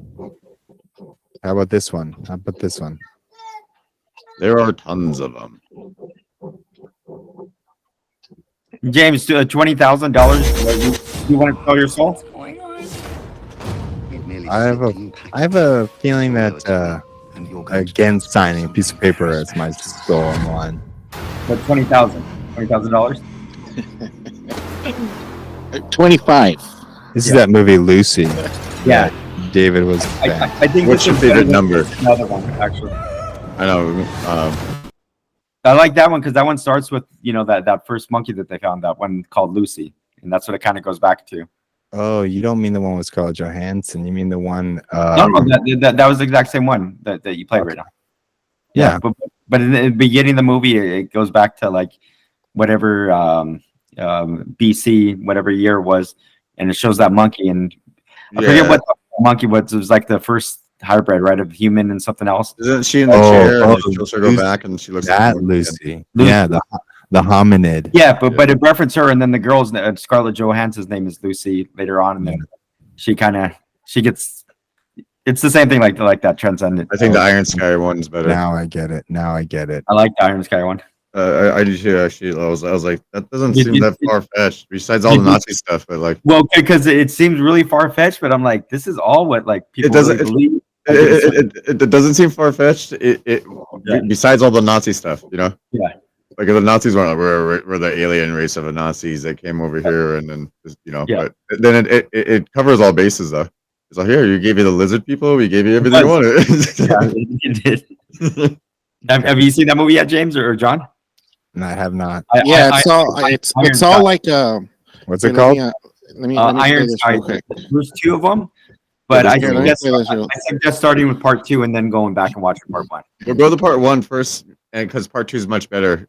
Speaker 1: How about this one? How about this one?
Speaker 2: There are tons of them.
Speaker 3: James, $20,000. You want to sell your soul?
Speaker 1: I have a feeling that again signing a piece of paper as my stolen one.
Speaker 3: But $20,000. $20,000.
Speaker 4: 25.
Speaker 1: This is that movie Lucy.
Speaker 3: Yeah.
Speaker 1: David was. a
Speaker 3: I
Speaker 1: fan.
Speaker 3: think
Speaker 2: What's
Speaker 3: this
Speaker 2: your
Speaker 3: is
Speaker 2: favorite
Speaker 3: better than
Speaker 2: number?
Speaker 3: Another one, actually.
Speaker 2: I know.
Speaker 3: I like that one because that one starts with that first monkey that they found, that one called Lucy, and that's what it kind of goes back to.
Speaker 1: Oh, you don't mean the one with Scarlett Johansson. You mean the one.
Speaker 3: No, that was the exact same one that you played right now.
Speaker 1: Yeah.
Speaker 3: But in the beginning of the movie, it goes back to like whatever BC, whatever year it was, and it shows that monkey, and I forget what the monkey was. It was like the first hybrid, right, of human and something else.
Speaker 2: Isn't she in the
Speaker 1: Oh,
Speaker 2: chair? And
Speaker 1: oh,
Speaker 2: she shows her go
Speaker 1: Lucy.
Speaker 2: back, and she looks
Speaker 1: That
Speaker 2: like
Speaker 1: Lucy.
Speaker 3: Lucy.
Speaker 1: Yeah, the hominid.
Speaker 3: Yeah, but it referenced her, and then the girl's Scarlett Johansson's name is Lucy later on, and then she gets. It's the same thing like that transcendent.
Speaker 2: I think the Iron Sky one's better.
Speaker 1: Now I get it. Now I get it.
Speaker 3: I like the Iron Sky one.
Speaker 2: I do too. Actually, I was like, that doesn't
Speaker 3: It-
Speaker 2: seem
Speaker 3: it-
Speaker 2: that
Speaker 3: it-
Speaker 2: far fetched. Besides all the Nazi stuff, but like,
Speaker 3: Well, because it seems really far fetched, but I'm like, this is all what like people
Speaker 2: doesn't-
Speaker 3: really believe. Like, it's-
Speaker 2: it doesn't seem far fetched.
Speaker 3: Yeah.
Speaker 2: Besides all the Nazi stuff, you know.
Speaker 3: Yeah.
Speaker 2: Like the Nazis we're the alien race of the Nazis that came over here, and then you know.
Speaker 3: Yeah.
Speaker 2: But then it covers all bases though. It's like, here, you gave you the lizard people, we gave you everything you wanted.
Speaker 3: yeah, it did. Have you seen that movie yet, James or John?
Speaker 1: And I have not.
Speaker 4: Yeah,
Speaker 3: I-
Speaker 4: it's all it's
Speaker 3: Iron
Speaker 4: it's all
Speaker 3: Sky.
Speaker 4: like
Speaker 1: What's
Speaker 4: here,
Speaker 1: it called?
Speaker 4: let me play
Speaker 3: Iron
Speaker 4: this
Speaker 3: Sky.
Speaker 4: real quick.
Speaker 3: There's two of them, but I
Speaker 4: Here, let me
Speaker 3: suggest,
Speaker 4: play this real.
Speaker 3: I suggest starting with part 2 and then going back and watching part 1.
Speaker 2: We'll go to part 1 first, and because part 2 is much better.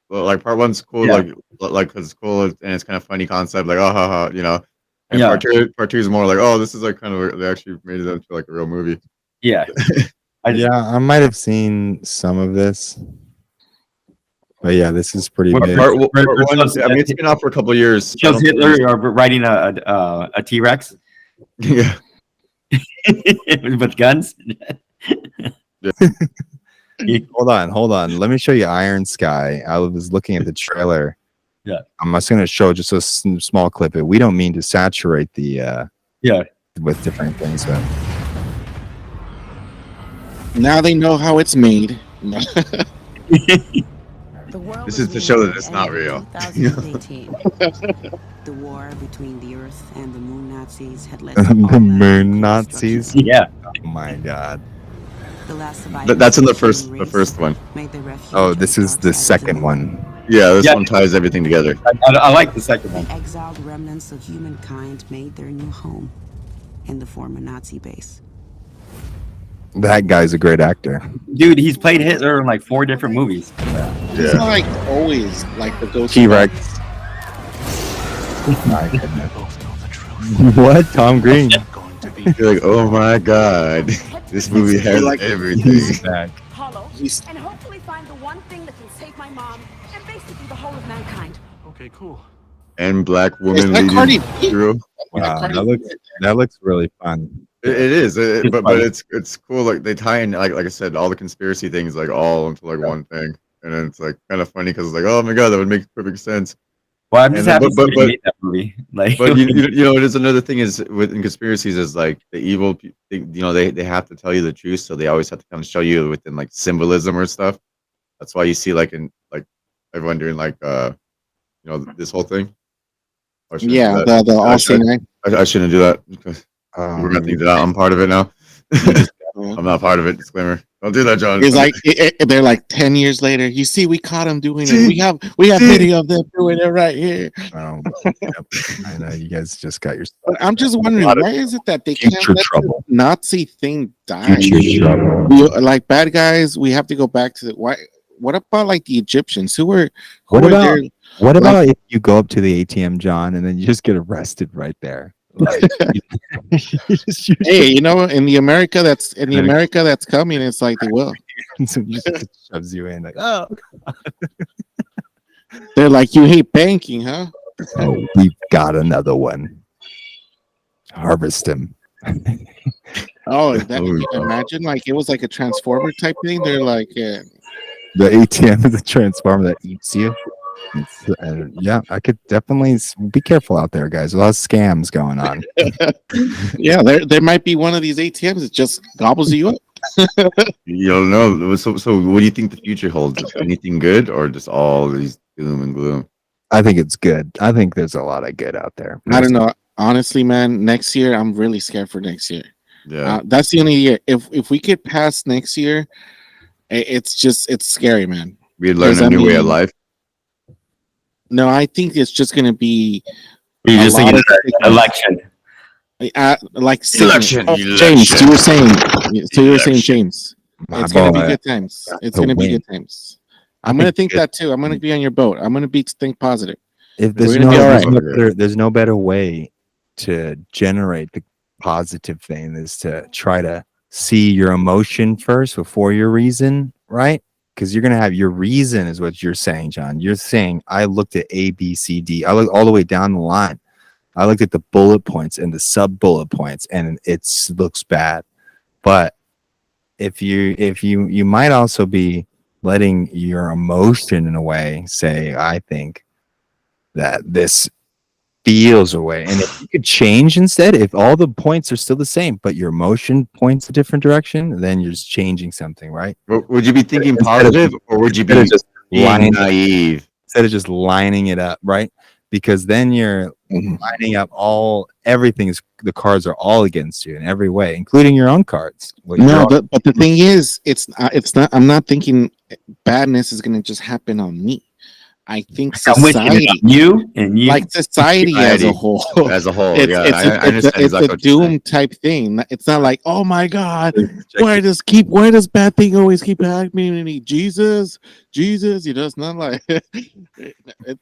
Speaker 2: Well, like part 1's cool,
Speaker 3: Yeah.
Speaker 2: like because it's cool and it's kind of funny concept, like oh ha ha, you know. And
Speaker 3: Yeah.
Speaker 2: part two is more like, oh, this is like kind of they actually made it into like a real movie.
Speaker 3: Yeah.
Speaker 1: Yeah, I might have seen some of this. But yeah, this is pretty
Speaker 2: Part,
Speaker 1: big.
Speaker 2: part,
Speaker 3: Right,
Speaker 2: part
Speaker 3: right,
Speaker 2: one,
Speaker 3: right.
Speaker 2: I mean, it's been out for a couple of years. I
Speaker 3: Shows
Speaker 2: don't think
Speaker 3: Hitler riding a T-Rex
Speaker 2: yeah,
Speaker 3: with guns.
Speaker 1: Hold on. Let me show you Iron Sky. I was looking at the trailer.
Speaker 3: Yeah.
Speaker 1: I'm just going to show just a small clip. We don't mean to saturate the
Speaker 3: Yeah.
Speaker 1: with different things, but
Speaker 4: Now they know how it's made.
Speaker 2: This is to show that it's not real.
Speaker 5: 2018. The war between the Earth and the Moon Nazis had led to
Speaker 1: The
Speaker 5: all
Speaker 1: Moon
Speaker 5: manner of
Speaker 1: Nazis?
Speaker 5: destruction.
Speaker 3: Yeah.
Speaker 1: oh my god.
Speaker 5: The last survivors
Speaker 2: that's in the
Speaker 5: of human
Speaker 2: first
Speaker 5: race
Speaker 2: one.
Speaker 5: made their refuge
Speaker 1: Oh,
Speaker 5: on
Speaker 1: this
Speaker 5: the
Speaker 1: is
Speaker 5: dark
Speaker 1: the
Speaker 5: side of
Speaker 1: second
Speaker 5: moon.
Speaker 1: one.
Speaker 2: Yeah, this
Speaker 3: Yeah.
Speaker 2: one ties everything together.
Speaker 3: I like the second one.
Speaker 5: The exiled remnants of humankind made their new home in the former Nazi base.
Speaker 1: That guy's a great actor.
Speaker 3: Dude, he's played Hitler in like 4 different movies.
Speaker 4: It's
Speaker 2: Yeah,
Speaker 4: not like always like the ghost.
Speaker 1: T-Rex. My goodness. What? Tom Green?
Speaker 2: you're like, oh my god, this movie has
Speaker 4: like-
Speaker 2: everything.
Speaker 1: He's back.
Speaker 7: Hollow,
Speaker 4: He's-
Speaker 7: and hopefully find the one thing that can save my mom and basically the whole of mankind.
Speaker 6: Okay, cool.
Speaker 2: And black
Speaker 4: Is
Speaker 2: woman
Speaker 4: that
Speaker 2: leading
Speaker 4: Cardi B?
Speaker 2: through.
Speaker 1: Wow, that looks really fun.
Speaker 2: It is,
Speaker 3: It's
Speaker 2: but
Speaker 3: funny.
Speaker 2: it's cool. Like they tie in, like I said, all the conspiracy things like all into like one thing, and then it's like kind of funny because it's like, oh my god, that would make perfect sense.
Speaker 3: Well, I'm just
Speaker 2: And,
Speaker 3: happy
Speaker 2: but-
Speaker 3: somebody
Speaker 2: but-
Speaker 3: made that movie. Like,
Speaker 2: But you know, it is another thing is within conspiracies is like the evil, you know, they have to tell you the truth, so they always have to kind of show you within like symbolism or stuff. That's why you see like in like everyone doing like you know, this whole thing. I shouldn't do
Speaker 4: Yeah,
Speaker 2: that.
Speaker 4: the all
Speaker 2: I should-
Speaker 4: seeing
Speaker 2: I shouldn't do that because we're gonna think that I'm part of it now. I'm not part of it. Disclaimer. Don't do that, John.
Speaker 4: It's like they're like 10 years later. You see, we caught him doing it. We have video of them doing it right here.
Speaker 1: Yep. I know you guys just got your
Speaker 4: But I'm just wondering,
Speaker 1: lot of
Speaker 4: why is it that they can't
Speaker 1: future
Speaker 4: let
Speaker 1: trouble.
Speaker 4: the Nazi thing die?
Speaker 1: future trouble.
Speaker 4: Like bad guys, we have to go back to the why. What about like the Egyptians? Who were
Speaker 1: What
Speaker 4: were
Speaker 1: about-
Speaker 4: their-
Speaker 1: What about if you go up to the ATM, John, and then you just get arrested right there? Like, you just
Speaker 4: hey, you know, in the America that's coming, it's like they will.
Speaker 1: just shoves you in like, oh,
Speaker 4: They're like, you hate banking, huh?
Speaker 1: oh, we've got another one. Harvest him.
Speaker 4: Oh, that,
Speaker 2: Oh,
Speaker 4: imagine like it was like a transformer type thing. They're like,
Speaker 1: The ATM is a transformer that eats you. Yeah, I could definitely be careful out there, guys. A lot of scams going on.
Speaker 4: yeah, there might be one of these ATMs that just gobbles you up.
Speaker 2: You don't know. So what do you think the future holds? Anything good or just all these doom and gloom?
Speaker 1: I think it's good. I think there's a lot of good out there.
Speaker 4: I don't know. Honestly, man, next year I'm really scared for next year.
Speaker 2: Yeah.
Speaker 4: That's the only year. If we get past next year, it's scary, man.
Speaker 2: We'd learn
Speaker 4: Does
Speaker 2: a
Speaker 4: that
Speaker 2: new way of
Speaker 4: mean-
Speaker 2: life.
Speaker 4: No, I think it's just gonna be
Speaker 3: you're
Speaker 4: a
Speaker 3: just
Speaker 4: lot
Speaker 3: thinking
Speaker 4: of
Speaker 3: election.
Speaker 4: like sickness.
Speaker 2: Election,
Speaker 4: Oh,
Speaker 2: election.
Speaker 4: James, you were saying. So you were saying,
Speaker 2: Election.
Speaker 4: James,
Speaker 1: My
Speaker 4: it's gonna be
Speaker 1: boy,
Speaker 4: good times. It's
Speaker 1: to
Speaker 4: gonna be
Speaker 1: win.
Speaker 4: good times. I'm gonna think
Speaker 1: it-
Speaker 4: that too. I'm gonna be on your boat. I'm gonna think positive.
Speaker 1: If there's
Speaker 4: We're gonna
Speaker 1: no,
Speaker 4: be all
Speaker 1: there's,
Speaker 4: right.
Speaker 1: no better, there's no better way to generate the positive thing is to try to see your emotion first before your reason, right? Because you're gonna have your reason is what you're saying, John. You're saying I looked at A, B, C, D. I looked all the way down the line. I looked at the bullet points and the sub bullet points, and it looks bad. But if you might also be letting your emotion in a way say, I think that this feels a way. And if you could change instead, if all the points are still the same, but your emotion points a different direction, then you're just changing something, right?
Speaker 2: Would you be thinking
Speaker 1: Instead of-
Speaker 2: positive, or would you
Speaker 1: Instead
Speaker 2: be
Speaker 1: of just
Speaker 2: being
Speaker 1: lining,
Speaker 2: naive?
Speaker 1: instead of just lining it up, right? Because then you're
Speaker 4: Mhm.
Speaker 1: lining up everything's, the cards are all against you in every way, including your own cards. What
Speaker 4: No,
Speaker 1: you're-
Speaker 4: but the thing is, it's not. I'm not thinking badness is gonna just happen on me. I think
Speaker 3: I'm wishing
Speaker 4: society,
Speaker 3: it on you and you.
Speaker 4: like society as a
Speaker 2: Society.
Speaker 4: whole,
Speaker 2: As a whole,
Speaker 4: it's
Speaker 2: yeah,
Speaker 4: it's
Speaker 2: I
Speaker 4: a,
Speaker 2: understand
Speaker 4: it's a
Speaker 2: exactly what you're saying.
Speaker 4: doom type thing. It's not like, oh my god,
Speaker 1: Check
Speaker 4: why does bad thing always keep happening to me? Jesus, you know, it's not like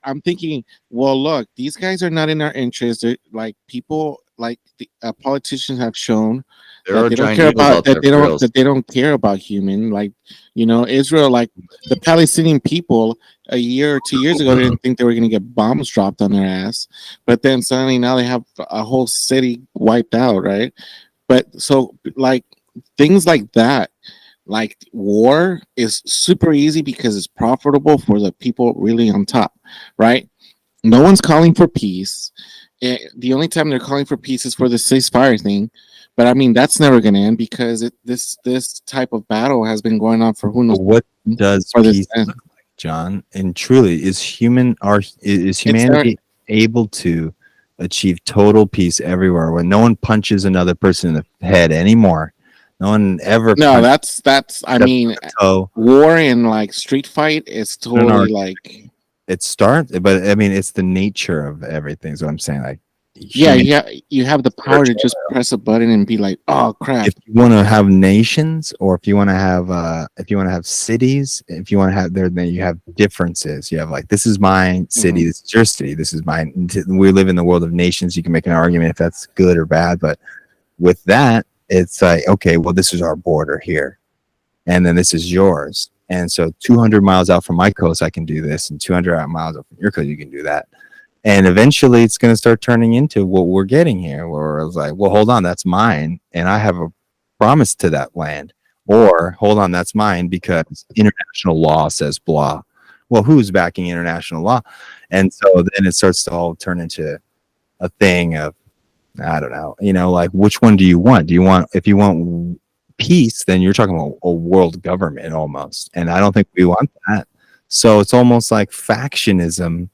Speaker 4: I'm thinking, well, look, these guys are not in our interest. They're like people like the politicians have shown
Speaker 2: There are
Speaker 4: that they don't
Speaker 2: giant
Speaker 4: care
Speaker 2: eagles
Speaker 4: about
Speaker 2: out there. for reals.
Speaker 4: that they don't care about human, like, you know, Israel, like the Palestinian people a year or 2 years ago didn't think they were going to get bombs dropped on their ass, but then suddenly now they have a whole city wiped out, right? But so like things like that, like war is super easy because it's profitable for the people really on top, right? No one's calling for peace. The only time they're calling for peace is for the ceasefire thing, but I mean that's never going to end because this type of battle has been going on for who knows.
Speaker 1: But what does
Speaker 4: For this
Speaker 1: peace
Speaker 4: end.
Speaker 1: look like, John? And truly, is humanity able to achieve total peace everywhere when no one punches another person in the head anymore? No one ever.
Speaker 4: No,
Speaker 1: punches
Speaker 4: that's. I
Speaker 1: Step
Speaker 4: mean,
Speaker 1: toe.
Speaker 4: war and like street fight is totally like.
Speaker 1: It starts, but I mean, it's the nature of everything. Is what I'm saying. Like,
Speaker 4: Yeah,
Speaker 1: human-
Speaker 4: you have the power to just press a button and be like, oh crap.
Speaker 1: if you want to have nations, or if you want to have cities, if you want to have there, then you have differences. You have like, this is my city, this is your city, this is mine. We live in the world of nations. You can make an argument if that's good or bad, but with that, it's like, okay, well, this is our border here, and then this is yours. And so 200 miles out from my coast, I can do this, and 200 miles out from your coast, you can do that. And eventually it's going to start turning into what we're getting here, where it's like, well, hold on, that's mine, and I have a promise to that land. Or, hold on, that's mine because international law says blah. Well, who's backing international law? And so then it starts to all turn into a thing of, I don't know, you know, like, which one do you want? If you want peace, then you're talking about a world government almost. And I don't think we want that. So it's almost like factionism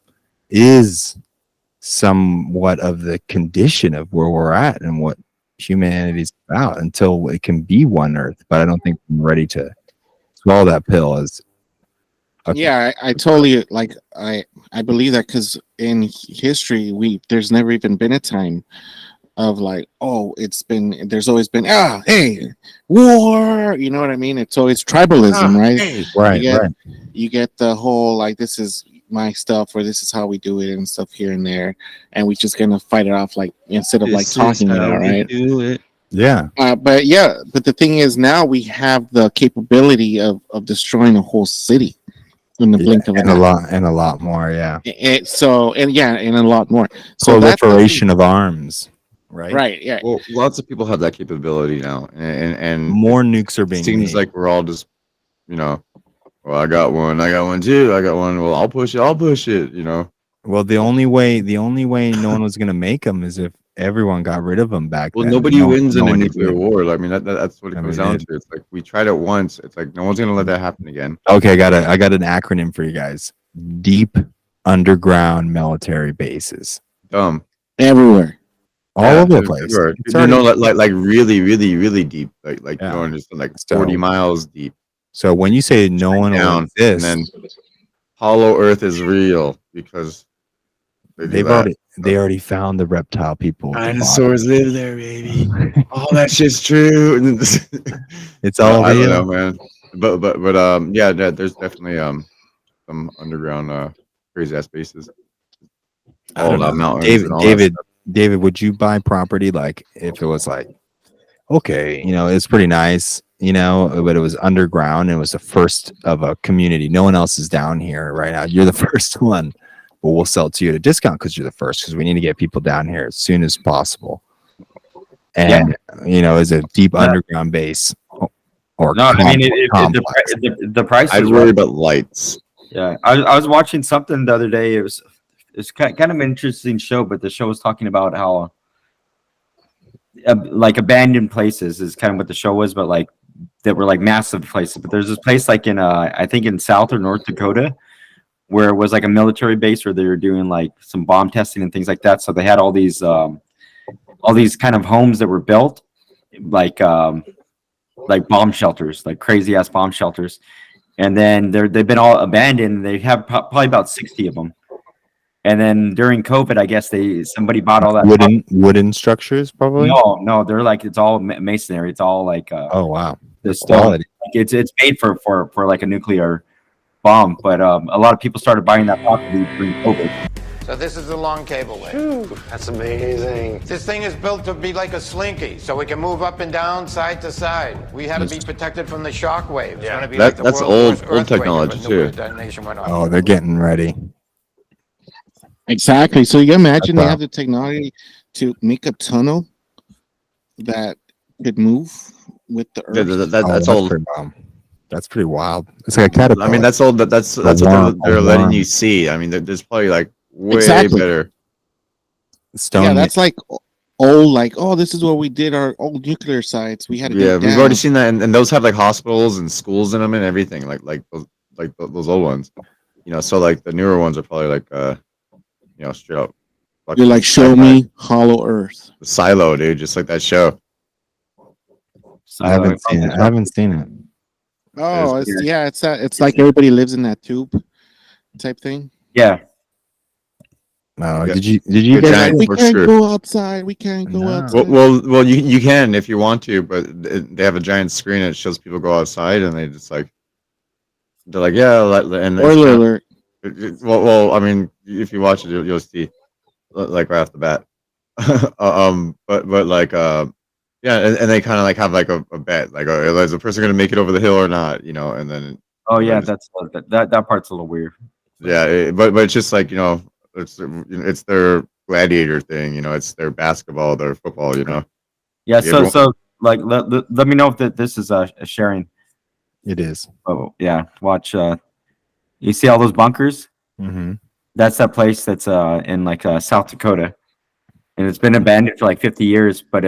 Speaker 1: is somewhat of the condition of where we're at and what humanity's about until it can be one earth. But I don't think I'm ready to swallow that pill as
Speaker 4: Yeah, I totally like I believe that because in history there's never even been a time of like, oh, there's always been hey, war, you know what I mean? It's always tribalism, right?
Speaker 2: Hey,
Speaker 1: right.
Speaker 4: You get the whole like, this is my stuff, or this is how we do it and stuff here and there, and we just gonna fight it off like instead of like talking it out, right?
Speaker 1: Yeah.
Speaker 4: But the thing is, now we have the capability of destroying a whole city in the blink of an
Speaker 1: And
Speaker 4: eye.
Speaker 1: a lot more, yeah.
Speaker 4: And a lot more. So that's the
Speaker 1: Proliferation of arms, right?
Speaker 4: right, yeah.
Speaker 2: well, lots of people have that capability now, and
Speaker 1: More nukes are being
Speaker 2: it seems
Speaker 1: made.
Speaker 2: like we're all just, you know, well, I got one too, I got one. Well, I'll push it, you know.
Speaker 1: Well, the only way no one was going to make them is if everyone got rid of them back
Speaker 2: Well,
Speaker 1: then.
Speaker 2: nobody wins in a
Speaker 1: one
Speaker 2: nuclear
Speaker 1: did.
Speaker 2: war. I mean, that's what it comes
Speaker 1: Nobody
Speaker 2: down
Speaker 1: did.
Speaker 2: to. It's like we tried it once. It's like no one's gonna let that happen again.
Speaker 1: Okay, I got an acronym for you guys. Deep underground military bases.
Speaker 2: Dumb.
Speaker 4: Everywhere.
Speaker 1: All
Speaker 2: Yeah,
Speaker 1: over the
Speaker 2: it's
Speaker 1: place.
Speaker 2: everywhere.
Speaker 1: It's
Speaker 2: You know,
Speaker 1: already-
Speaker 2: like really, really, really deep. Like
Speaker 1: Yeah.
Speaker 2: you know, just like
Speaker 1: So-
Speaker 2: 40 miles deep.
Speaker 1: So when you say no one will
Speaker 2: down,
Speaker 1: exist,
Speaker 2: and then Hollow Earth is real because
Speaker 1: they already found the reptile people.
Speaker 2: dinosaurs live there, baby. All that shit's true. And then
Speaker 1: It's all
Speaker 2: I don't
Speaker 1: real.
Speaker 2: know, man. But yeah, there's definitely some underground crazy ass bases.
Speaker 1: I don't
Speaker 2: All that
Speaker 1: know.
Speaker 2: mountains and all that
Speaker 1: David, would you buy property like if it was like, okay, you know, it's pretty nice, you know, but it was underground and it was the first of a community. No one else is down here right now. You're the first one, but we'll sell it to you at a discount because you're the first, because we need to get people down here as soon as possible. And you know, it's a deep underground base. or
Speaker 3: No, I mean
Speaker 1: complex.
Speaker 3: the price.
Speaker 2: I'd
Speaker 3: is
Speaker 2: worry
Speaker 3: right.
Speaker 2: about lights.
Speaker 3: Yeah, I was watching something the other day. It's kind of an interesting show, but the show was talking about how like abandoned places is kind of what the show was, but like that were like massive places. But there's this place like in I think in South or North Dakota where it was like a military base where they were doing like some bomb testing and things like that. So they had all these kind of homes that were built like bomb shelters, like crazy ass bomb shelters. And then they've been all abandoned. They have probably about 60 of them. And then during COVID, I guess somebody bought all that
Speaker 1: wooden structures, probably.
Speaker 3: No, they're like it's all masonry. It's all like
Speaker 1: Oh wow,
Speaker 3: the stone.
Speaker 1: quality.
Speaker 3: Like, it's made for like a nuclear bomb. But a lot of people started buying that property during COVID.
Speaker 9: So this is the long cableway.
Speaker 8: That's amazing.
Speaker 9: This thing is built to be like a slinky, so we can move up and down, side to side. We had to be protected from the shock waves. It's gonna be like the
Speaker 2: That's
Speaker 9: world's
Speaker 2: old
Speaker 9: worst earthquake if a
Speaker 2: technology,
Speaker 9: nuclear
Speaker 2: too.
Speaker 9: detonation went off.
Speaker 1: Oh, they're getting ready.
Speaker 4: Exactly. So you imagine they
Speaker 1: Wow.
Speaker 4: have the technology to make a tunnel that could move with the
Speaker 2: Yeah,
Speaker 4: earth.
Speaker 2: that's old.
Speaker 1: That's pretty wild. It's like a caterpillar.
Speaker 2: I mean, that's old. That's what
Speaker 1: worm,
Speaker 2: they're
Speaker 1: a
Speaker 2: letting
Speaker 1: worm.
Speaker 2: you see. I mean, there's probably like way
Speaker 4: Exactly.
Speaker 2: better.
Speaker 1: stone.
Speaker 4: Yeah, that's like old. Like, oh, this is where we did our old nuclear sites. We had to
Speaker 2: Yeah,
Speaker 4: dig
Speaker 2: we've already
Speaker 4: down.
Speaker 2: seen that, and those have like hospitals and schools in them and everything. Those old ones. So like the newer ones are probably like straight up.
Speaker 4: You're like, show me Hollow Earth.
Speaker 2: the Silo, dude, just like that show.
Speaker 3: So
Speaker 1: I haven't seen it. I haven't seen it.
Speaker 4: Oh,
Speaker 2: It's
Speaker 4: it's like everybody lives in that tube type thing.
Speaker 3: Yeah.
Speaker 1: No,
Speaker 2: Yeah.
Speaker 1: did you
Speaker 2: Good
Speaker 1: guys?
Speaker 2: giant
Speaker 4: We
Speaker 2: for
Speaker 4: can't
Speaker 2: sure.
Speaker 4: go outside. We can't go
Speaker 1: No.
Speaker 4: outside.
Speaker 2: Well, you can if you want to, but they have a giant screen that shows people go outside, and they're like, yeah, and
Speaker 4: Spoiler alert.
Speaker 2: Well, I mean, if you watch it, you'll see, like right off the bat. But like, yeah, and they kind of like have like a bet, like, is the person gonna make it over the hill or not, and then
Speaker 3: Oh yeah,
Speaker 2: Right.
Speaker 3: that part's a little weird.
Speaker 2: yeah, but it's just like it's their gladiator thing, it's their basketball, their football,
Speaker 3: Yeah.
Speaker 2: Yeah,
Speaker 3: So like let me know if this is a sharing.
Speaker 1: It is.
Speaker 3: Oh yeah, watch. You see all those bunkers?
Speaker 1: Mm-hmm.
Speaker 3: That's that place that's in like South Dakota, and it's been abandoned for like 50 years. But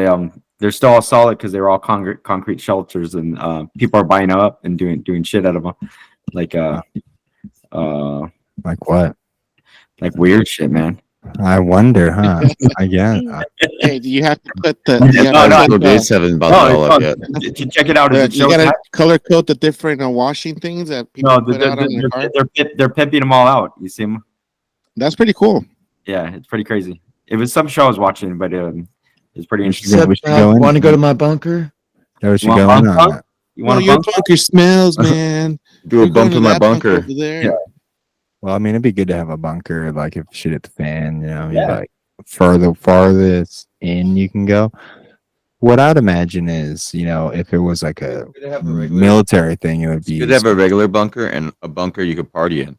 Speaker 3: they're still all solid because they're all concrete shelters, and people are buying them up and doing shit out of them, like
Speaker 1: Like what?
Speaker 3: like weird shit, man.
Speaker 1: I wonder, huh? I guess.
Speaker 4: Hey, do you have to put the?
Speaker 3: No,
Speaker 4: You gotta
Speaker 3: no,
Speaker 4: put
Speaker 2: Bill
Speaker 4: the-
Speaker 2: Gates haven't bought
Speaker 3: No,
Speaker 2: that all up
Speaker 3: it's
Speaker 2: yet.
Speaker 3: fun. Check it out. It
Speaker 4: you
Speaker 3: shows
Speaker 4: gotta color code the different washing things that people
Speaker 3: no,
Speaker 4: put out on their car.
Speaker 3: they're pimping them all out. You see them?
Speaker 4: That's pretty cool.
Speaker 3: Yeah, it's pretty crazy. It was some show I was watching, but it's pretty interesting.
Speaker 1: we should go in.
Speaker 2: Want to go to my bunker?
Speaker 1: Yeah, we should
Speaker 3: Want
Speaker 1: go in
Speaker 3: bunk
Speaker 1: on
Speaker 3: bunk?
Speaker 1: that.
Speaker 3: You
Speaker 4: Oh,
Speaker 3: want to
Speaker 4: your
Speaker 3: bunk?
Speaker 4: bunker smells, man.
Speaker 2: Do a
Speaker 4: You're
Speaker 2: bump
Speaker 4: going
Speaker 2: in
Speaker 4: to
Speaker 2: my
Speaker 4: that bunker
Speaker 2: bunker.
Speaker 4: over there.
Speaker 3: Yeah.
Speaker 1: Well, I mean, it'd be good to have a bunker, like if shit hit the fan, you're
Speaker 3: Yeah.
Speaker 1: like farthest in you can go. What I'd imagine is, if it was like a military thing, it would be.
Speaker 2: You could have a regular bunker and a bunker you could party in.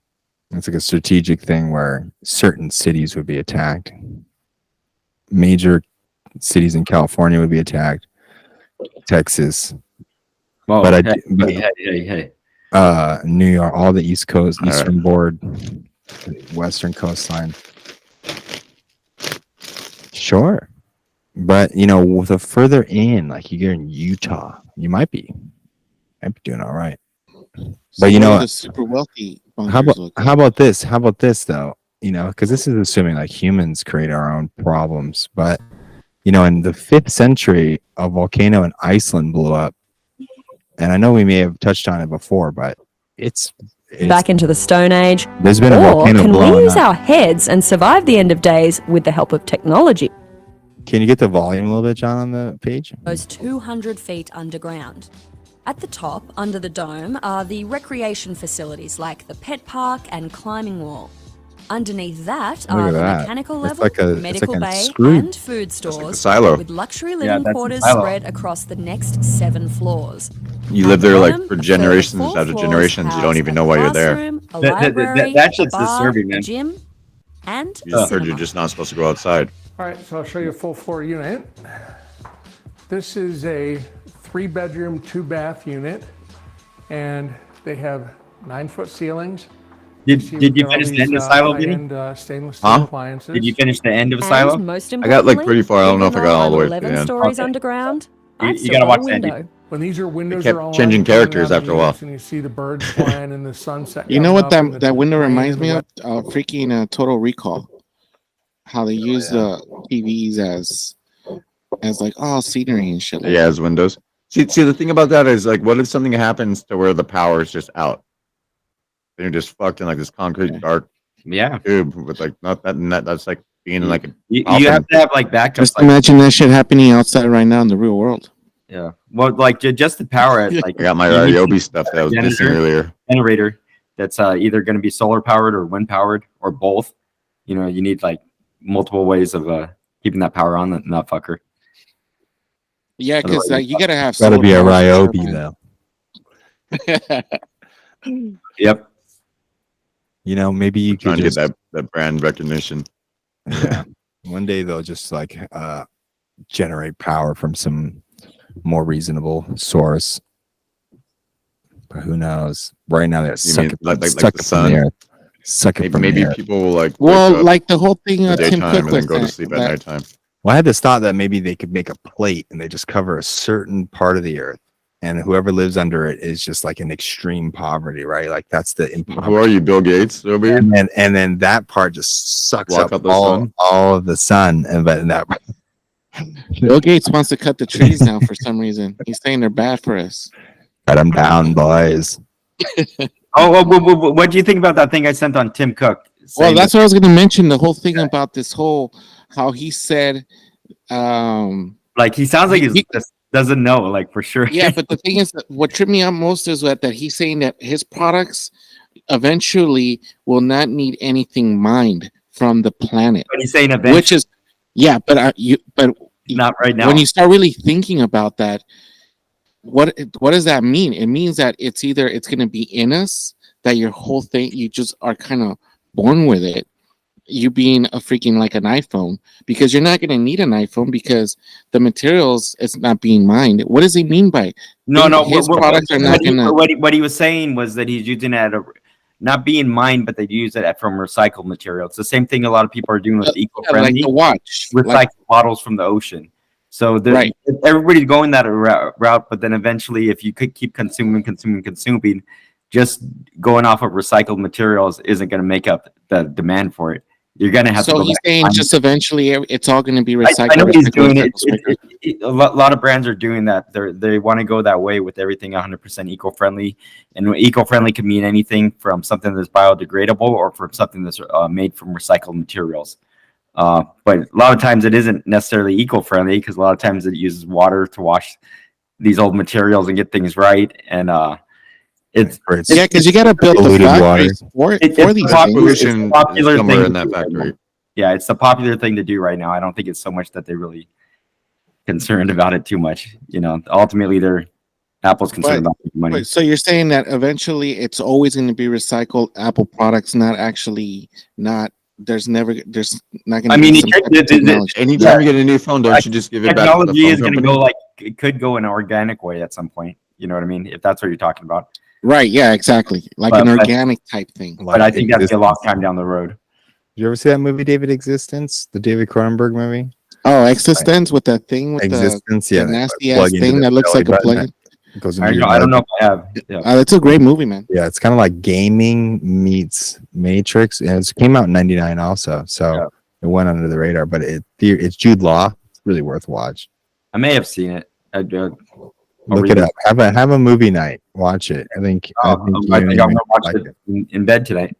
Speaker 1: It's like a strategic thing where certain cities would be attacked. Major cities in California would be attacked. Texas,
Speaker 3: Whoa,
Speaker 1: but
Speaker 3: hey.
Speaker 1: New York, all the East Coast,
Speaker 2: All right.
Speaker 1: Eastern Board, Western coastline. Sure, but with a further in, like you're in Utah, you might be doing all right.
Speaker 4: So
Speaker 1: But
Speaker 4: what
Speaker 1: know
Speaker 4: do
Speaker 1: what?
Speaker 4: the super wealthy bunkers
Speaker 1: How about
Speaker 4: look
Speaker 1: how about this? How about this though? Because this is assuming like humans create our own problems. But in the 5th century, a volcano in Iceland blew up, and I know we may have touched on it before, but it's
Speaker 10: Back into the Stone Age?
Speaker 1: there's been a
Speaker 10: Or
Speaker 1: volcano
Speaker 10: can we
Speaker 1: blowing
Speaker 10: use
Speaker 1: up.
Speaker 10: our heads and survive the end of days with the help of technology?
Speaker 1: Can you get the volume a little bit, John, on the page?
Speaker 11: Goes 200 feet underground. At the top, under the dome, are the recreation facilities like the pet park and climbing wall. Underneath that
Speaker 1: Look
Speaker 11: are
Speaker 1: at
Speaker 11: the
Speaker 1: that.
Speaker 11: mechanical
Speaker 1: It's
Speaker 11: level,
Speaker 1: like a- it's
Speaker 11: medical
Speaker 1: like a
Speaker 11: bay,
Speaker 1: screw.
Speaker 11: and food stores
Speaker 2: like the silo.
Speaker 11: with luxury
Speaker 3: Yeah,
Speaker 11: living
Speaker 3: that's the
Speaker 11: quarters
Speaker 3: silo.
Speaker 11: spread across the next 7 floors.
Speaker 2: You
Speaker 11: At
Speaker 2: live
Speaker 11: the
Speaker 2: there
Speaker 11: bottom,
Speaker 2: like for
Speaker 11: a further
Speaker 2: generations
Speaker 11: 4
Speaker 2: after
Speaker 11: floors
Speaker 2: generations. You don't
Speaker 11: house
Speaker 2: even
Speaker 11: a
Speaker 2: know why you're there.
Speaker 11: classroom, a
Speaker 3: That
Speaker 11: library,
Speaker 3: shit's
Speaker 11: a bar,
Speaker 3: disturbing, man.
Speaker 11: a gym, and
Speaker 2: You just
Speaker 11: a
Speaker 2: heard you're
Speaker 11: cinema.
Speaker 2: just not supposed to go outside.
Speaker 12: All right, so I'll show you a full floor unit. This is a 3-bedroom, 2-bath unit, and they have 9-foot ceilings.
Speaker 3: Did
Speaker 12: See,
Speaker 3: you
Speaker 12: we've got all
Speaker 3: finish the
Speaker 12: these,
Speaker 3: end of Silo, Vinny?
Speaker 12: high-end, stainless steel
Speaker 2: Huh?
Speaker 12: appliances.
Speaker 3: Did you finish the end of
Speaker 11: And
Speaker 3: Silo?
Speaker 11: most
Speaker 2: I got like
Speaker 11: importantly,
Speaker 2: pretty far. I don't know if I
Speaker 11: even
Speaker 2: got
Speaker 11: though
Speaker 2: all the
Speaker 11: I'm
Speaker 2: way to the
Speaker 11: 11
Speaker 2: end.
Speaker 11: stories
Speaker 3: Okay.
Speaker 11: underground,
Speaker 3: You
Speaker 11: I've still
Speaker 3: gotta
Speaker 11: got a
Speaker 3: watch that.
Speaker 11: window.
Speaker 12: When these are windows
Speaker 2: kept
Speaker 12: are all
Speaker 2: changing
Speaker 12: on, coming
Speaker 2: characters
Speaker 12: down
Speaker 2: after a
Speaker 12: the
Speaker 2: while.
Speaker 12: eaves, and you see the birds flying and the sunset.
Speaker 4: You know
Speaker 12: coming
Speaker 4: what
Speaker 12: up and the
Speaker 4: that window
Speaker 12: rain
Speaker 4: reminds
Speaker 12: and
Speaker 4: me
Speaker 12: the
Speaker 4: of? Freaking Total Recall. How they use the TVs as like scenery and shit. Like
Speaker 2: Yeah, as windows. See, the thing about that is like, what if something happens to where the power is just out? Then you're just fucked in like this concrete dark
Speaker 3: Yeah.
Speaker 2: tube with like not that net. That's like being in like a
Speaker 3: You
Speaker 2: coffin.
Speaker 3: have to have like backups.
Speaker 4: Just
Speaker 3: Like,
Speaker 4: imagine that shit happening outside right now in the real world.
Speaker 3: yeah. Well, like just the power at like
Speaker 2: I got my
Speaker 3: you need
Speaker 2: Ryobi stuff that I was missing earlier.
Speaker 3: generator that's either going to be solar powered or wind powered or both. You know, you need like multiple ways of keeping that power on that fucker.
Speaker 4: Yeah, because you gotta have.
Speaker 1: Got to be a
Speaker 4: solar power
Speaker 1: Ryobi though.
Speaker 3: Yep.
Speaker 1: You know, maybe you
Speaker 2: Trying
Speaker 1: could
Speaker 2: to
Speaker 1: just,
Speaker 2: get that brand recognition.
Speaker 1: yeah. One day they'll just like generate power from some more reasonable source. But who knows? Right now they're
Speaker 2: You
Speaker 1: sucking
Speaker 2: mean like the
Speaker 1: from
Speaker 2: sun?
Speaker 1: the earth. Sucking from the
Speaker 2: Maybe
Speaker 1: earth.
Speaker 2: people will like
Speaker 4: Well,
Speaker 2: wake up
Speaker 4: like the whole thing
Speaker 2: in the
Speaker 4: Tim
Speaker 2: daytime
Speaker 4: Cook
Speaker 2: and then
Speaker 4: was
Speaker 2: go to
Speaker 4: that-
Speaker 2: sleep at
Speaker 4: that-
Speaker 2: nighttime.
Speaker 1: Well, I had this thought that maybe they could make a plate and they just cover a certain part of the earth, and whoever lives under it is just like in extreme poverty, right? Like that's the
Speaker 2: Who
Speaker 1: impoverished.
Speaker 2: are you, Bill Gates? Over here?
Speaker 1: And then that part just sucks
Speaker 2: Block
Speaker 1: up
Speaker 2: out the
Speaker 1: all
Speaker 2: sun?
Speaker 1: of the sun, and but that
Speaker 4: Bill Gates wants to cut the trees down for some reason. He's saying they're bad for us.
Speaker 1: cut them down, boys.
Speaker 3: What do you think about that thing I sent on Tim Cook?
Speaker 4: Well,
Speaker 3: saying
Speaker 4: that's what I was going to mention. The whole thing about this whole how he said,
Speaker 3: like he sounds like he just doesn't know, like for sure.
Speaker 4: yeah. But the thing is, that what tripped me out most is that he's saying that his products eventually will not need anything mined from the planet.
Speaker 3: But he's saying eventually,
Speaker 4: Which is, yeah, but
Speaker 3: not right now.
Speaker 4: when you start really thinking about that, what does that mean? It means that it's either it's going to be in us, that your whole thing, you just are kind of born with it, you being a freaking like an iPhone, because you're not going to need an iPhone because the materials it's not being mined. What does he mean by
Speaker 3: no,
Speaker 4: his products are not going to?
Speaker 3: What he was saying was that he's using it at not being mined, but they use it from recycled material. It's the same thing a lot of people are doing with eco-friendly,
Speaker 4: like the watch,
Speaker 3: recycled bottles from the ocean. So
Speaker 4: Right.
Speaker 3: everybody's going that route, but then eventually, if you could keep consuming, just going off of recycled materials isn't going to make up the demand for it. You're going to have to.
Speaker 4: So
Speaker 3: go
Speaker 4: he's
Speaker 3: back and
Speaker 4: saying
Speaker 3: find
Speaker 4: just eventually it's all going to be recycled.
Speaker 3: I know he's doing it.
Speaker 4: recycled.
Speaker 3: A lot of brands are doing that. They want to go that way with everything 100% eco-friendly, and eco-friendly can mean anything from something that's biodegradable or from something that's made from recycled materials. But a lot of times it isn't necessarily eco-friendly because a lot of times it uses water to wash these old materials and get things right. And it's
Speaker 4: yeah, because you got to build the
Speaker 1: polluted
Speaker 4: factories for
Speaker 3: it's
Speaker 4: these
Speaker 3: the popular,
Speaker 4: things.
Speaker 3: it's the popular
Speaker 2: somewhere
Speaker 3: thing
Speaker 2: in
Speaker 3: to
Speaker 2: that
Speaker 3: do right
Speaker 2: factory.
Speaker 3: now. Yeah, it's the popular thing to do right now. I don't think it's so much that they're really concerned about it too much. You know, ultimately, Apple's concerned about making money.
Speaker 4: So you're saying that eventually it's always going to be recycled Apple products, not there's not going to
Speaker 3: I mean,
Speaker 4: be some type of technology.
Speaker 2: Anytime you get a new phone, don't you just give it back to the
Speaker 3: Technology
Speaker 2: phone
Speaker 3: is going to
Speaker 2: company?
Speaker 3: go like it could go an organic way at some point. You know what I mean? If that's what you're talking about.
Speaker 4: Right, yeah, exactly. Like an organic type thing.
Speaker 3: But I think that's a long time down the road.
Speaker 1: Did you ever see that movie, David Existence, the David Cronenberg movie?
Speaker 4: Oh, Existence with that thing with
Speaker 1: Existence,
Speaker 4: the
Speaker 1: yeah,
Speaker 4: nasty
Speaker 1: plug
Speaker 4: ass
Speaker 1: into
Speaker 4: thing
Speaker 1: the
Speaker 4: that looks
Speaker 1: belly
Speaker 4: like a
Speaker 1: button.
Speaker 4: plug.
Speaker 1: It goes
Speaker 3: I
Speaker 1: into your
Speaker 3: don't know
Speaker 1: belly.
Speaker 3: if I have. Yeah.
Speaker 4: It's a great movie, man.
Speaker 1: Yeah, it's kind of like gaming meets Matrix. And it came out in '99 also, so it went under the radar. But it's Jude Law. It's really worth watch.
Speaker 3: I may have seen it.
Speaker 1: Look it up. Have a movie night. Watch it. I think
Speaker 3: I think I'm gonna watch it in bed tonight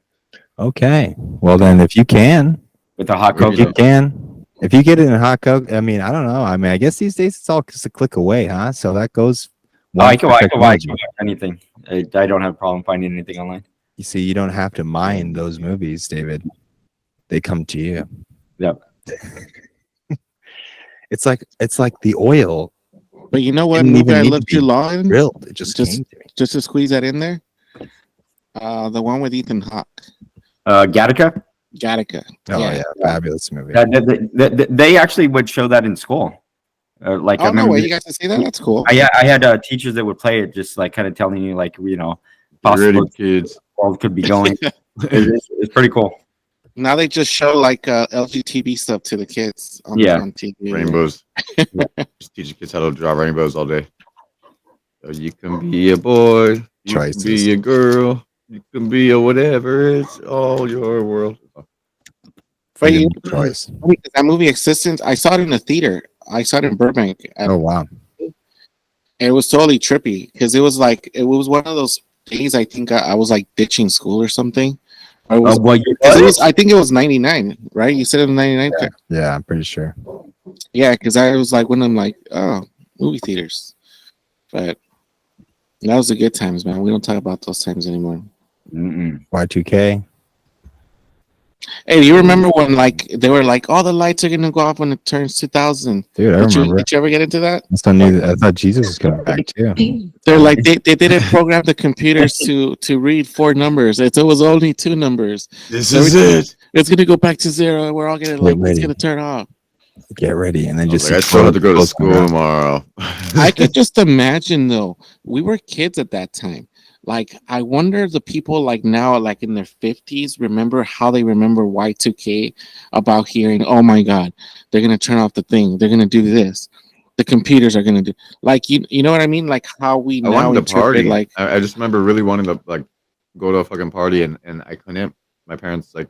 Speaker 1: Okay. Well, then, if you can,
Speaker 3: with a hot coke.
Speaker 1: if you get it in hot coke, I mean, I don't know. I mean, I guess these days it's all just a click away, huh? So that goes.
Speaker 3: I can watch anything. I don't have a problem finding anything online.
Speaker 1: You see, you don't have to mine those movies, David. They come to you.
Speaker 3: Yep.
Speaker 1: It's like the oil.
Speaker 4: But you know what
Speaker 1: Didn't
Speaker 4: movie
Speaker 1: even
Speaker 4: I
Speaker 1: need
Speaker 4: love
Speaker 1: to be
Speaker 4: Jude Law in?
Speaker 1: Drilled. It just came to me.
Speaker 4: Just to squeeze that in there. The one with Ethan Hawke.
Speaker 3: Gattaca.
Speaker 4: Gattaca.
Speaker 1: Oh yeah, fabulous movie.
Speaker 3: They actually would show that in school. Like
Speaker 4: Oh
Speaker 3: I
Speaker 4: no
Speaker 3: remember,
Speaker 4: way! You got to see that? That's cool.
Speaker 3: I had teachers that would play it, just like kind of telling you like
Speaker 2: Ready,
Speaker 3: possible
Speaker 2: kids.
Speaker 3: world could be going. It's pretty cool.
Speaker 4: Now they just show like LGBT stuff to the kids on,
Speaker 3: Yeah.
Speaker 4: on TV.
Speaker 2: Rainbows. Just teaching kids how to draw rainbows all day. So you can be a boy, you
Speaker 1: Choices.
Speaker 2: can be a girl, you can be a whatever. It's all your world.
Speaker 4: But
Speaker 1: Freedom of choice.
Speaker 4: that movie Existence, I saw it in the theater. I saw it in Burbank.
Speaker 1: Oh wow.
Speaker 4: And it was totally trippy because it was one of those days. I think I was like ditching school or something. Or it was,
Speaker 3: Well,
Speaker 4: 'cause it was, I think it was 99, right? You said it was 99.
Speaker 1: Yeah, I'm pretty sure.
Speaker 4: Yeah, because I was like, when I'm like, oh, movie theaters. But that was the good times, man. We don't talk about those times anymore.
Speaker 1: Y2K.
Speaker 4: Hey, do you remember when like they were like, all the lights are gonna go off when it turns 2000?
Speaker 1: Dude, I remember.
Speaker 4: Did you ever get into that?
Speaker 1: I still knew that. I thought Jesus was coming back too.
Speaker 4: They're like they didn't program the computers to read 4 numbers. It was only 2 numbers.
Speaker 2: This
Speaker 4: So
Speaker 2: is it.
Speaker 4: It's gonna go back to 0, and we're all gonna like it's
Speaker 1: ready.
Speaker 4: gonna turn off.
Speaker 1: Get ready, and then just.
Speaker 2: I still have to go to school tomorrow.
Speaker 4: I could just imagine though. We were kids at that time. Like, I wonder if the people like now, like in their 50s, remember how they remember Y2K about hearing, oh my God, they're going to turn off the thing. They're going to do this. The computers are going to do, like, you know what I mean? Like how we
Speaker 2: I
Speaker 4: now
Speaker 2: wanted to party.
Speaker 4: like,
Speaker 2: I just remember really wanting to like go to a fucking party, and I couldn't. My parents like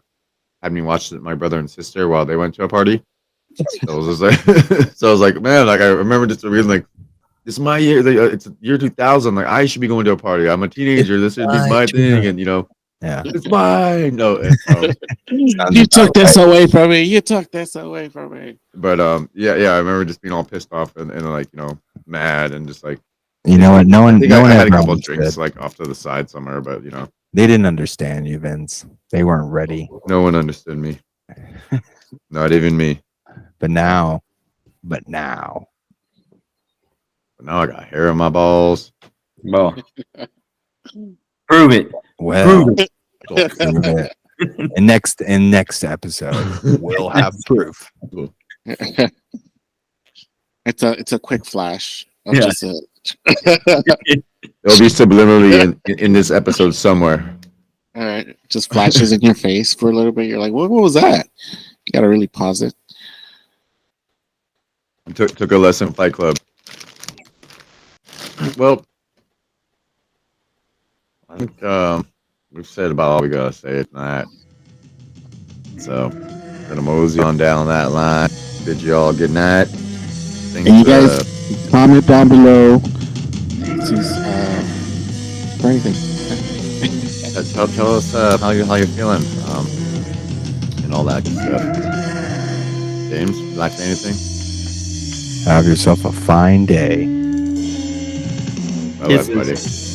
Speaker 2: had me watch my brother and sister while they went to a party. So I was just like, so I was like, man, like I remember just being like, this is my year. It's year 2000. Like I should be going to a party. I'm a teenager. This should be my thing, and
Speaker 1: yeah,
Speaker 2: it's mine. No,
Speaker 4: you took this away from me. You took this away from me.
Speaker 2: But yeah. I remember just being all pissed off and like mad and just like.
Speaker 1: You know what? No one.
Speaker 2: I
Speaker 1: No one
Speaker 2: had a
Speaker 1: ever
Speaker 2: couple
Speaker 1: understood.
Speaker 2: drinks like off to the side somewhere, but
Speaker 1: They didn't understand you, Vince. They weren't ready.
Speaker 2: no one understood me. Not even me.
Speaker 1: But now.
Speaker 2: But now I got hair on my balls.
Speaker 3: Well, prove it.
Speaker 1: Well,
Speaker 3: Prove it.
Speaker 1: prove it. In next episode, we'll have proof.
Speaker 4: It's a quick flash. Of
Speaker 3: Yeah.
Speaker 4: just
Speaker 2: It'll be subliminally in this episode somewhere.
Speaker 4: all right, just flashes in your face for a little bit. You're like, what was that? You gotta really pause it.
Speaker 2: Took a lesson in Fight Club. Well, I think we've said about all we gotta say tonight. So, gonna mosey on down that line. Bid you all good night. Thanks,
Speaker 4: And you guys comment down below. For anything.
Speaker 2: tell us how you're feeling, and all that good stuff. James, would you like to say anything?
Speaker 1: Have yourself a fine day.
Speaker 2: Bye,
Speaker 3: Kisses.
Speaker 2: everybody.